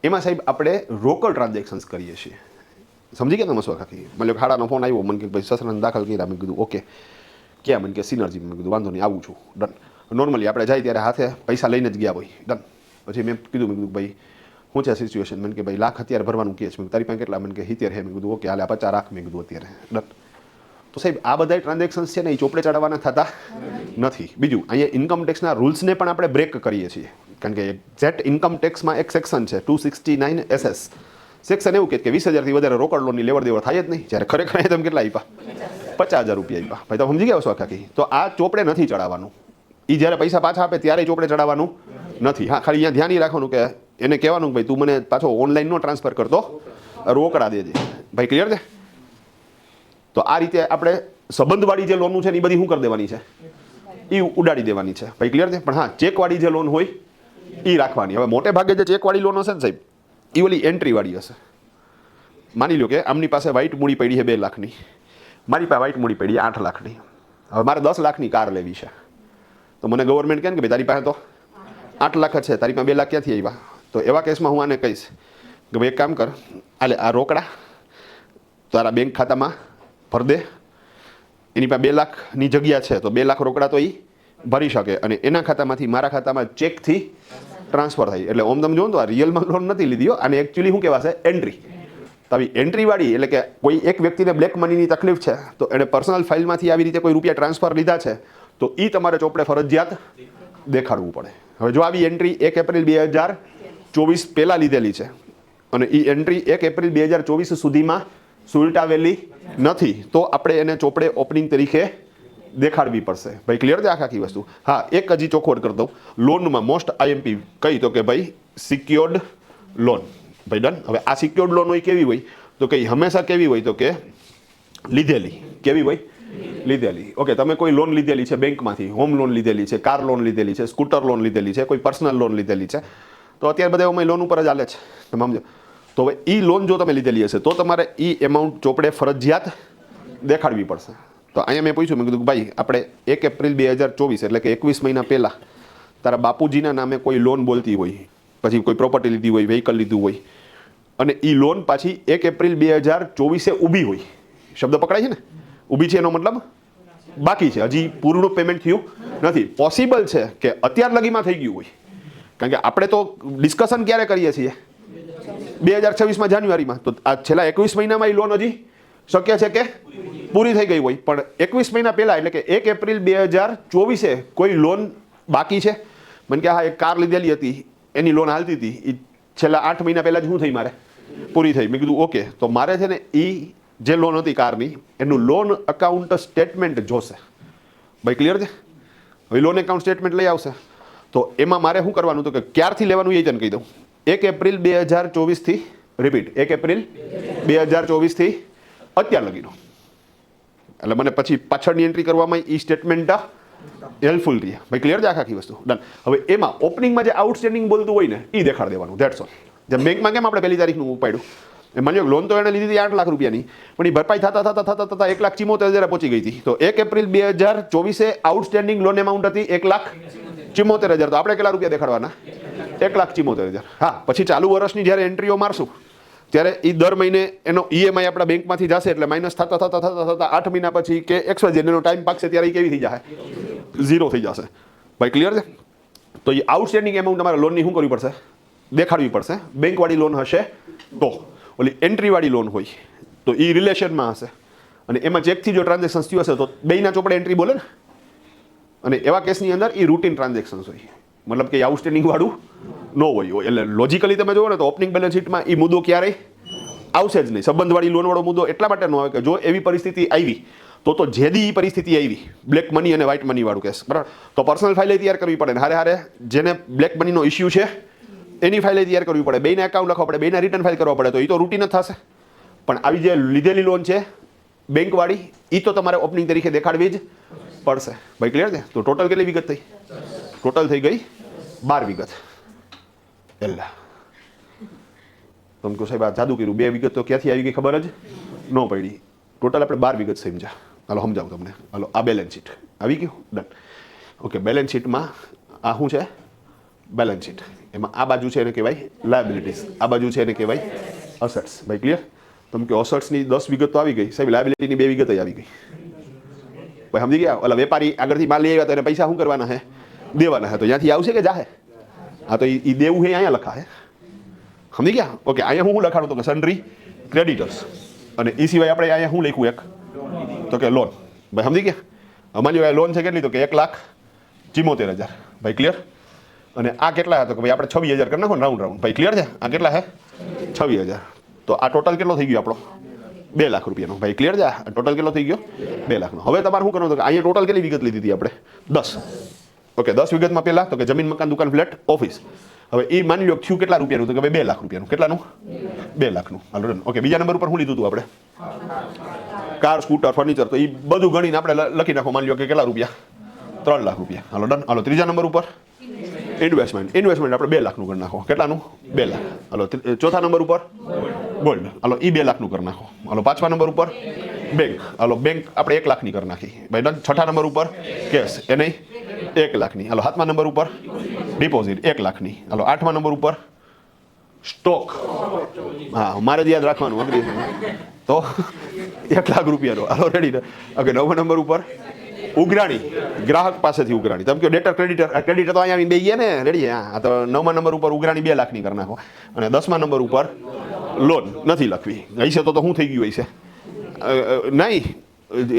એમાં સાહેબ આપણે રોકડ ટ્રાન્ઝેક્શન્સ કરીએ છીએ. સમજી ગયા તમે શું આખી? મને ખાડાનો ફોન આવ્યો, મને કે ભાઈ સસરાને દાખલ કર્યા. મેં કીધું ઓકે, ક્યાં? મને કે સિનર્જી. મેં કીધું વાંધો નહીં, આવું છું. ડન. નોર્મલી આપણે જાય ત્યારે હાથે પૈસા લઈને જ ગયા હોય. ડન. પછી મેં કીધું ભાઈ શું છે સિચ્યુએશન? મને કે ભાઈ લાખ અત્યારે ભરવાનું કે છે. મેં તારી પાસે કેટલા? મને કે 70 છે. મેં કીધું ઓકે, હાલે 50 રાખ. મેં કીધું અત્યારે. ડન. તો સાહેબ આ બધા ટ્રાન્ઝેક્શન્સ છે ને એ ચોપડે ચડાવવાના થતા નથી. બીજું, અહીંયા ઇન્કમ ટેક્સના રૂલ્સને પણ આપણે બ્રેક કરીએ છીએ, કારણ કે એક્ઝેક્ટ ઇન્કમ ટેક્સમાં એક સેક્શન છે 269 SS. સેક્શન એવું કે 20,000થી વધારે રોકડ લોનની લેવડ દેવડ થાય જ નહીં. જ્યારે ખરેખર તમે કેટલા આપ્યા? 50,000 રૂપિયા આપ્યા. ભાઈ તમે સમજી ગયા છો આખી? તો આ ચોપડે નથી ચડાવવાનું. એ જ્યારે પૈસા પાછા આપે ત્યારે ચોપડે ચડાવવાનું નથી. હા, ખાલી અહીંયા ધ્યાન રાખવાનું કે એને કહેવાનું કે ભાઈ તું મને પાછો ઓનલાઈન નો ટ્રાન્સફર કરતો, રોકડા દેજે. ભાઈ ક્લિયર છે? તો આ રીતે આપણે સંબંધવાળી જે લોન છે ને એ બધી શું કરી દેવાની છે? એ ઉડાડી દેવાની છે. ભાઈ ક્લિયર છે? પણ હા, ચેકવાળી જે લોન હોય એ રાખવાની. હવે મોટે ભાગે જે ચેકવાળી લોન હશે ને સાહેબ, એ ઓલી એન્ટ્રીવાળી હશે. માની લો કે આમની પાસે વ્હાઇટ મૂડી પડી છે 2 લાખની, મારી પાસે વ્હાઇટ મૂડી પડી 8 લાખની. હવે મારે 10 લાખની કાર લેવી છે. તો મને ગવર્મેન્ટ કહે ને કે ભાઈ તારી પાસે તો 8 લાખ જ છે, તારી પાસે 2 લાખ ક્યાંથી આવ્યા? તો એવા કેસમાં હું આને કહીશ કે ભાઈ એક કામ કર, આલે આ રોકડા તારા બેંક ખાતામાં ભર દે. એની પાસે 2 લાખની જગ્યા છે તો 2 લાખ રોકડા તો એ ભરી શકે અને એના ખાતામાંથી મારા ખાતામાં ચેકથી ટ્રાન્સફર થાય. એટલે ઓમ તમે જોવો તો આ રિયલમાં લોન નથી લીધી હો. આને એકચ્યુઅલી શું કહેવાશે? એન્ટ્રી. તો આવી એન્ટ્રીવાળી એટલે કે કોઈ એક વ્યક્તિને બ્લેક મનીની તકલીફ છે તો એને પર્સનલ ફાઇલમાંથી આવી રીતે કોઈ રૂપિયા ટ્રાન્સફર લીધા છે તો એ તમારે ચોપડે ફરજિયાત દેખાડવું પડે. હવે જો આવી એન્ટ્રી 1 એપ્રિલ 2024 પહેલાં લીધેલી છે અને એ એન્ટ્રી 1 એપ્રિલ 2024 સુધીમાં સુલટાવેલી નથી તો આપણે એને ચોપડે ઓપનિંગ તરીકે દેખાડવી પડશે. ભાઈ ક્લિયર છે આખી વસ્તુ? હા, એક હજી ચોખવટ કરી દઉં. લોનમાં મોસ્ટ આઈએમપી કઈ તો કે ભાઈ સિક્યોર્ડ લોન. ભાઈ ડન. હવે આ સિક્યોર્ડ લોન હોય કેવી હોય તો કે હંમેશા કેવી હોય તો કે લીધેલી. કેવી હોય? લીધેલી. ઓકે, તમે કોઈ લોન લીધેલી છે બેંકમાંથી, હોમ લોન લીધેલી છે, કાર લોન લીધેલી છે, સ્કૂટર લોન લીધેલી છે, કોઈ પર્સનલ લોન લીધેલી છે, તો અત્યારે બધા એમાં લોન ઉપર જ હાલે છે. તમે સમજો. તો હવે એ લોન જો તમે લીધેલી હશે તો તમારે એ એમાઉન્ટ ચોપડે ફરજિયાત દેખાડવી પડશે. તો અહીંયા મેં પૂછ્યું, મેં કીધું ભાઈ આપણે 1 એપ્રિલ 2024 એટલે કે 21 મહિના પહેલાં તારા બાપુજીના નામે કોઈ લોન બોલતી હોય, પછી કોઈ પ્રોપર્ટી લીધી હોય, વ્હીકલ લીધું હોય અને એ લોન પાછી 1 એપ્રિલ 2024 ઊભી હોય. શબ્દ પકડાય છે ને? ઊભી છે એનો મતલબ બાકી છે, હજી પૂરું પેમેન્ટ થયું નથી. પોસિબલ છે કે અત્યાર લગીમાં થઈ ગયું હોય, કારણ કે આપણે તો ડિસ્કશન ક્યારે કરીએ છીએ? 2026માં જાન્યુઆરીમાં. તો આ છેલ્લા 21 મહિનામાં એ લોન હજી શક્ય છે કે પૂરી થઈ ગઈ હોય, પણ 21 મહિના પહેલાં એટલે કે 1 એપ્રિલ 2024 કોઈ લોન બાકી છે? મને કે હા, એક કાર લીધેલી હતી એની લોન હાલતી હતી, એ છેલ્લા 8 મહિના પહેલાં જ શું થઈ મારે પૂરી થઈ. મેં કીધું ઓકે, તો મારે છે ને એ જે લોન હતી કારની એનું લોન અકાઉન્ટ સ્ટેટમેન્ટ જોશે. ભાઈ ક્લિયર છે? હવે લોન એકાઉન્ટ સ્ટેટમેન્ટ લઈ આવશે તો એમાં મારે શું કરવાનું? તો કે ક્યારથી લેવાનું એ તને કહી દઉં. 1 એપ્રિલ 2024થી રિપીટ 1 એપ્રિલ 2024થી અત્યાર લગીનો. એટલે મને પછી પાછળની એન્ટ્રી કરવામાં એ સ્ટેટમેન્ટ હેલ્પફુલ રહે. ભાઈ ક્લિયર છે આખી વસ્તુ? ડન. હવે એમાં ઓપનિંગમાં જે આઉટસ્ટેન્ડિંગ બોલતું હોય ને એ દેખાડ દેવાનું. That's all. જેમ બેંકમાં કેમ આપણે પહેલી તારીખનું ઉપાડ્યું, માની લો લોન તો એને લીધી હતી 8 લાખ રૂપિયાની, પણ એ ભરપાઈ થતા 1,74,000 પહોંચી ગઈ હતી. તો 1 એપ્રિલ 2024 આઉટસ્ટેન્ડિંગ લોન એમાઉન્ટ હતી 1,74,000. તો આપણે કેટલા રૂપિયા દેખાડવાના? 1,74,000. હા, પછી ચાલુ વર્ષની જ્યારે એન્ટ્રીઓ મારશું ત્યારે એ દર મહિને એનો ઈએમઆઈ આપણા બેંકમાંથી જશે એટલે માઇનસ થતા 8 મહિના પછી કે XYZ એનો ટાઈમ પાકશે ત્યારે એ કેવી થઈ જશે? 0 થઈ જશે. ભાઈ ક્લિયર છે? તો એ આઉટસ્ટેન્ડિંગ એમાઉન્ટ તમારે લોનની શું કરવી પડશે? દેખાડવી પડશે. બેંકવાળી લોન હશે તો, ઓલી એન્ટ્રીવાળી લોન હોય તો એ રિલેશનમાં હશે અને એમાં ચેકથી જો ટ્રાન્ઝેક્શન થયું હશે તો બેયના ચોપડે એન્ટ્રી બોલે ને. અને એવા કેસની અંદર એ રૂટીન ટ્રાન્ઝેક્શન્સ હોય, મતલબ કે આઉટસ્ટેન્ડિંગ વાળું ન હોય. એટલે લોજિકલી તમે જુઓ ને તો ઓપનિંગ બેલેન્સ શીટમાં એ મુદ્દો ક્યારેય આવશે જ નહીં. સંબંધવાળી લોનવાળો મુદ્દો એટલા માટે ન આવે કે જો એવી પરિસ્થિતિ આવી તો જેદી એ પરિસ્થિતિ આવી બ્લેક મની અને વ્હાઇટ મની વાળું કેસ, બરાબર, તો પર્સનલ ફાઇલ તૈયાર કરવી પડે. હારે જેને બ્લેક મનીનો ઇસ્યુ છે એની ફાઇલ તૈયાર કરવી પડે, બેયના એકાઉન્ટ લખવા પડે, બેયના રિટર્ન ફાઇલ કરવા પડે. તો એ તો રૂટીન જ થશે. પણ આવી જે લીધેલી લોન છે બેંકવાળી એ તો તમારે ઓપનિંગ તરીકે દેખાડવી જ પડશે. ભાઈ ક્લિયર છે? તો ટોટલ કેટલી વિગત થઈ? ટોટલ થઈ ગઈ 12 વિગત. એલા તમે કહો સાહેબ આ જાદુ કર્યું, 2 વિગત તો ક્યાંથી આવી ગઈ ખબર જ ન પડી. ટોટલ આપણે 12 વિગત સમજ્યા. હાલો સમજાવું તમને. હાલો, આ બેલેન્સ શીટ આવી ગયું. ડન. ઓકે, બેલેન્સ શીટમાં આ શું છે? Balance sheet. એમાં આ બાજુ છે એને કહેવાય લાયબિલિટીઝ, આ બાજુ છે એને કહેવાય અસેટ્સ. ભાઈ ક્લિયર? તમે કે અસેટ્સની 10 વિગત તો આવી ગઈ સાહેબ, લાયબિલિટીની 2 વિગત આવી ગઈ. ભાઈ સમજી ગયા? ઓલા વેપારી આગળથી માલ લઈ આવ્યા તો એને પૈસા શું કરવાના છે? દેવાના છે. તો ત્યાંથી આવશે કે જાહે? હા, તો એ દેવું છે અહીંયા લખાય. સમજી ગયા? ઓકે, અહીંયા હું લખાડું તો કે સન્ડ્રી ક્રેડિટર્સ, અને એ સિવાય આપણે અહીંયા શું લખ્યું એક તો કે લોન. ભાઈ સમજી ગયા? અમારી જોડે લોન છે કેટલી? તો કે 1,74,000. ભાઈ ક્લિયર? અને આ કેટલા હતો કે ભાઈ આપણે 26,000 કરી નાખો રાઉન્ડ રાઉન્ડ. ભાઈ ક્લિયર છે? આ કેટલા છે? 26,000. તો આ ટોટલ કેટલો થઈ ગયો આપણો? 2 લાખ રૂપિયાનો. ભાઈ ક્લિયર છે? આ ટોટલ કેટલો થઈ ગયો? 2 લાખનો. હવે તમારે શું કરવાનું? તો કે અહીંયા ટોટલ કેટલી વિગત લીધી હતી આપણે? 10. ઓકે, 10 વિગતમાં પહેલા તો કે જમીન, મકાન, દુકાન, ફ્લેટ, ઓફિસ. હવે એ માની લો થયું કેટલા રૂપિયાનું? તો કે ભાઈ 2 લાખ રૂપિયાનું. કેટલાનું? 2 લાખનું. હાલો ડન. ઓકે, બીજા નંબર ઉપર શું લીધું હતું આપણે? Car, scooter, furniture. તો એ બધું ગણીને આપણે લખી નાખો. માની લો કે કેટલા રૂપિયા? 3 લાખ રૂપિયા. હાલો ડન. હાલો ત્રીજા નંબર ઉપર ઇન્વેસ્ટમેન્ટ. ઇન્વેસ્ટમેન્ટ આપણે 2 લાખનું કરી નાખો. કેટલાનું? 2 લાખ. હાલો ચોથા નંબર ઉપર ગોલ્ડ. હાલો એ 2 લાખનું કરી નાખો. હાલો પાંચમા નંબર ઉપર બેંક. હાલો બેંક આપણે 1 લાખની કરી નાખી. ભાઈ ડન. છઠ્ઠા નંબર ઉપર કેશ, એને 1 લાખની. હાલો સાતમા નંબર ઉપર ડિપોઝિટ 1 લાખની. હાલો આઠમા નંબર ઉપર સ્ટોક. હા, મારે જ યાદ રાખવાનું અગ્રી તો 1 લાખ રૂપિયાનો. હાલો રેડી. ઓકે, નવમા નંબર ઉપર ઉઘરાણી, ગ્રાહક પાસેથી ઉઘરાણી. તમે કહો ડેટર ક્રેડિટર. ક્રેડિટર તો અહીંયા બે ગયા ને. રેડી? હા, તો 9મા નંબર ઉપર ઉઘરાણી 2 લાખની કરી નાખો. અને 10મા નંબર ઉપર લોન નથી લખવી. હશે તો શું થઈ ગયું હશે? નહીં,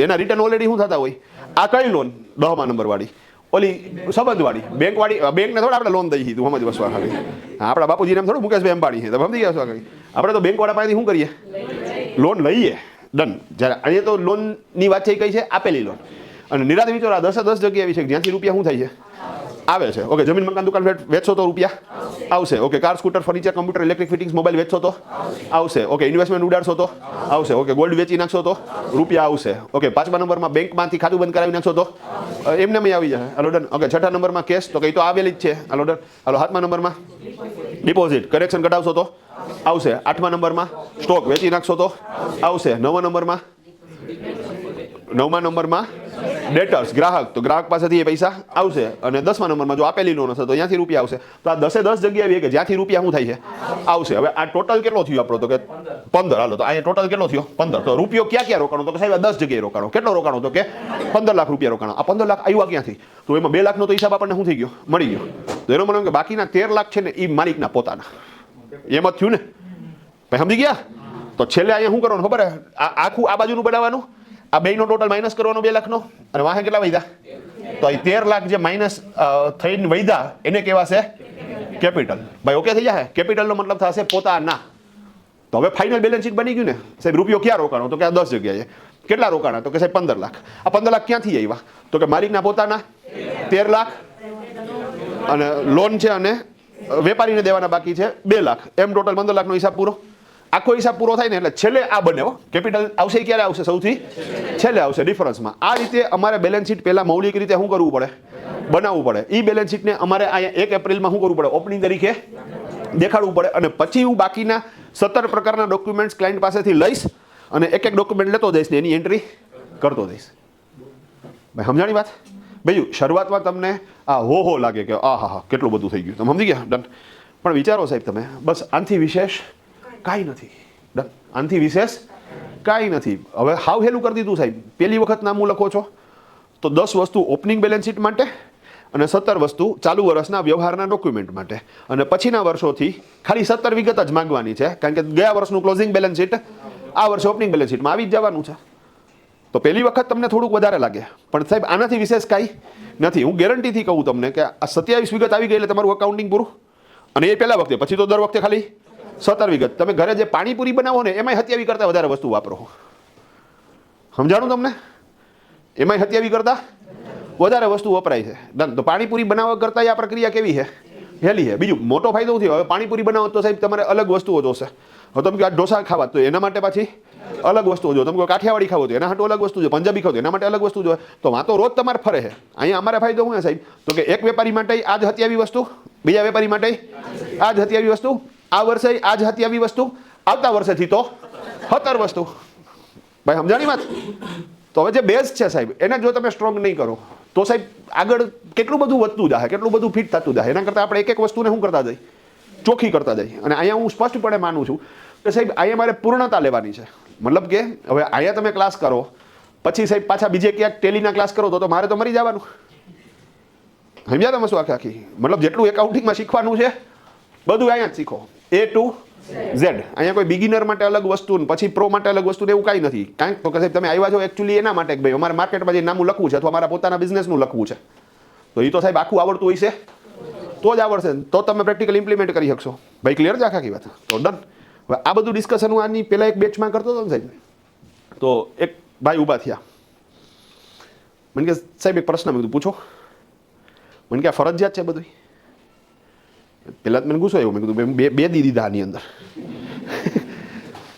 એના રિટર્ન ઓલરેડી શું થતા હોય? આ કઈ લોન? 10મા નંબર વાળી, ઓલી સંબંધવાળી, બેંક વાળી. બેંકને થોડા આપણે લોન દઈએ, તું સમજ વસવા ખાલી. આપણા બાપુજીને એમ થોડું મુકેશભાઈ અંબાણી છે, તમે સમજી ગયા છો? આપણે તો બેંક વાળા પાસેથી શું કરીએ? લોન લઈએ. ડન. જ્યારે અહીંયા તો લોનની વાત છે કઈ છે? આપેલી લોન. અને નિરાતે વિચારો, આ 10 જગ્યા એવી છે કે જ્યાંથી રૂપિયા શું થાય છે? આવે છે. ઓકે, જમીન, મકાન, દુકાન, ફ્લેટ વેચશો તો રૂપિયા આવશે. Okay, car, scooter, furniture, computer, electric fittings, mobile વેચશો તો આવશે. ઓકે, ઇન્વેસ્ટમેન્ટ ઉડાડશો તો આવશે. ઓકે, ગોલ્ડ વેચી નાખશો તો રૂપિયા આવશે. ઓકે, પાંચમા નંબરમાં બેંકમાંથી ખાતું બંધ કરાવી નાખશો તો એમને આવી જાય. હાલો ડન. ઓકે, છઠ્ઠા નંબરમાં કેશ. તો કઈ તો આવેલી જ છે. હાલો ડન. હાલો સાતમા નંબરમાં ડિપોઝિટ, કરેક્શન કઢાવશો તો આવશે. આઠમા નંબરમાં સ્ટોક વેચી નાખશો તો આવશે. નવમા નંબરમાં ડેટર્સ, ગ્રાહક. તો ગ્રાહક પાસેથી એ પૈસા આવશે. અને 10મા નંબરમાં જો આપેલી લોન હશે તો ત્યાંથી રૂપિયા આવશે. તો આ 10 જગ્યા એવી કે જ્યાંથી રૂપિયા શું થાય છે? આવશે. હવે આ ટોટલ કેટલો થયો આપણો? તો કે 15. હાલો, તો અહીંયા ટોટલ કેટલો થયો? 15. તો રૂપિયો ક્યાં ક્યાં રોકાણો? તો કે સાહેબ 10 જગ્યાએ રોકાણો. કેટલો રોકાણો? તો કે 15 લાખ રૂપિયા રોકાણો. આ 15 લાખ આવ્યા ક્યાંથી? તો એમાં 2 લાખનો તો હિસાબ આપણને શું થઈ ગયો? મળી ગયો. તો એનો મતલબ કે બાકીના 13 લાખ છે ને એ માલિકના પોતાના. એમ જ થયું ને? ભાઈ સમજી ગયા? તો છેલ્લે અહીંયા શું કરવાનું ખબર? આખું આ બાજુનું બનાવવાનું, આ બેયનો ટોટલ માઇનસ કરવાનો 2 લાખનો, અને વાહે કેટલા વૈધા? તો આ 13 લાખ જે માઇનસ થઈને વૈધા એને કહેવાશે કેપિટલ. ભાઈ ઓકે થઈ જાય? કેપિટલનો મતલબ થશે પોતાના. તો હવે ફાઇનલ બેલેન્સ શીટ બની ગયું ને સાહેબ. રૂપિયો ક્યાં રોકાણો? તો કે આ 10 જગ્યાએ. કેટલા રોકાણા? તો કે સાહેબ 15 લાખ. આ 15 લાખ ક્યાંથી આવ્યા? તો કે માલિકના પોતાના 13 લાખ, અને લોન છે અને વેપારીને દેવાના બાકી છે 2 લાખ. એમ ટોટલ 15 લાખનો હિસાબ પૂરો. આખો હિસાબ પૂરો થાય ને એટલે છેલ્લે આ બને. કેપિટલ આવશે ક્યારે આવશે? સૌથી છેલ્લે આવશે ડિફરન્સમાં. આ રીતે અમારે બેલેન્સ શીટ પહેલા મૌલિક રીતે શું કરવું પડે? બનાવવું પડે. એ બેલેન્સ શીટને અમારે અહીંયા 1 એપ્રિલમાં શું કરવું પડે? ઓપનિંગ તરીકે દેખાડવું પડે. અને પછી હું બાકીના 17 પ્રકારના ડોક્યુમેન્ટ્સ ક્લાયન્ટ પાસેથી લઈશ અને એક ડોક્યુમેન્ટ લેતો જઈશ ને એની એન્ટ્રી કરતો જઈશ. ભાઈ સમજાણી વાત? ભાઈ શરૂઆતમાં તમને આ હો લાગે કે હા કેટલું બધું થઈ ગયું. તમે સમજી ગયા? ડન. પણ વિચારો સાહેબ તમે, બસ આનાથી વિશેષ કાંઈ નથી. ડન. આનાથી વિશેષ કાંઈ નથી. હવે હાવ હેલું કરી દીધું સાહેબ. પહેલી વખત નામું લખો છો તો 10 વસ્તુ ઓપનિંગ બેલેન્સ શીટ માટે અને 17 વસ્તુ ચાલુ વર્ષના વ્યવહારના ડોક્યુમેન્ટ માટે. અને પછીના વર્ષોથી ખાલી 17 વિગત જ માંગવાની છે, કારણ કે ગયા વર્ષનું ક્લોઝિંગ બેલેન્સ શીટ આ વર્ષે ઓપનિંગ બેલેન્સ શીટમાં આવી જ જવાનું છે. તો પહેલી વખત તમને થોડુંક વધારે લાગે, પણ સાહેબ આનાથી વિશેષ કાંઈ નથી. હું ગેરંટીથી કહું તમને કે આ 27 વિગત આવી ગઈ એટલે તમારું અકાઉન્ટિંગ પૂરું. અને એ પહેલા વખતે, પછી તો દર વખતે ખાલી 17 વિગત. તમે ઘરે જે પાણીપુરી બનાવો ને એમાંય 27 કરતાં વધારે વસ્તુ વાપરો. સમજાણું તમને? એમાંય 27 કરતાં વધારે વસ્તુ વપરાય છે. ડન. તો પાણીપુરી બનાવવા કરતાં આ પ્રક્રિયા કેવી છે? હેલી છે. બીજું મોટો ફાયદો થયો, હવે પાણીપુરી બનાવો તો સાહેબ તમારે અલગ વસ્તુઓ જોશે. હવે તમે કહો ઢોસા ખાવા તો એના માટે પાછી અલગ વસ્તુઓ જો. તમે કહો કાઠિયાવાડી ખાવો તો એના માટે અલગ વસ્તુ છે. પંજાબી ખાવ તો એના માટે અલગ વસ્તુ જોઈએ. તો વાં તો રોજ તમારે ફરે છે. અહીંયા અમારે ફાયદો શું છે સાહેબ? તો કે એક વેપારી માટે આ જ 27 વસ્તુ, બીજા વેપારી માટે આ જ 27 વસ્તુ, આ વર્ષે આ જ 27 વસ્તુ, આવતા વર્ષેથી તો 17 વસ્તુ. ભાઈ સમજાણી વાત? તો હવે જે બેઝ છે સાહેબ એને જો તમે સ્ટ્રોંગ નહીં કરો તો સાહેબ આગળ કેટલું બધું વધતું જાય, કેટલું બધું ફિટ થતું જાય. એના કરતાં આપણે એક વસ્તુને શું કરતા જઈએ, ચોખ્ખી કરતા જઈએ. અને અહીંયા હું સ્પષ્ટપણે માનું છું કે સાહેબ અહીંયા મારે પૂર્ણતા લેવાની છે. મતલબ કે હવે અહીંયા તમે ક્લાસ કરો, પછી સાહેબ પાછા બીજે ક્યાંક ટેલીના ક્લાસ કરો તો મારે તો મરી જવાનું. સમજ્યા તમે શું આખી? મતલબ જેટલું એકાઉન્ટિંગમાં શીખવાનું છે બધું અહીંયા જ શીખો, A to Z. અહીંયા કોઈ બિગિનર માટે અલગ વસ્તુ ને પછી પ્રો માટે અલગ વસ્તુ ને એવું કાંઈ નથી. કારણ તો કે સાહેબ તમે આવ્યા છો એકચ્યુઅલી એના માટે કે ભાઈ અમારે માર્કેટમાં જે નામું લખવું છે અથવા અમારા પોતાના બિઝનેસનું લખવું છે, તો એ તો સાહેબ આખું આવડતું હોય છે તો જ આવડશે, તો તમે પ્રેક્ટિકલ ઇમ્પ્લિમેન્ટ કરી શકશો. ભાઈ ક્લિયર છે આખી વાત? તો ડન. હવે આ બધું ડિસ્કશન હું આની પહેલાં એક બેચમાં કરતો હતો ને સાહેબ, તો એક ભાઈ ઊભા થયા. મને કે સાહેબ એક પ્રશ્ન મેં કીધું પૂછો. મને કે આ ફરજિયાત છે બધું? પહેલાં તો મને ગુસ્સો આવ્યો. મેં કીધું બે દી દીધા આની અંદર.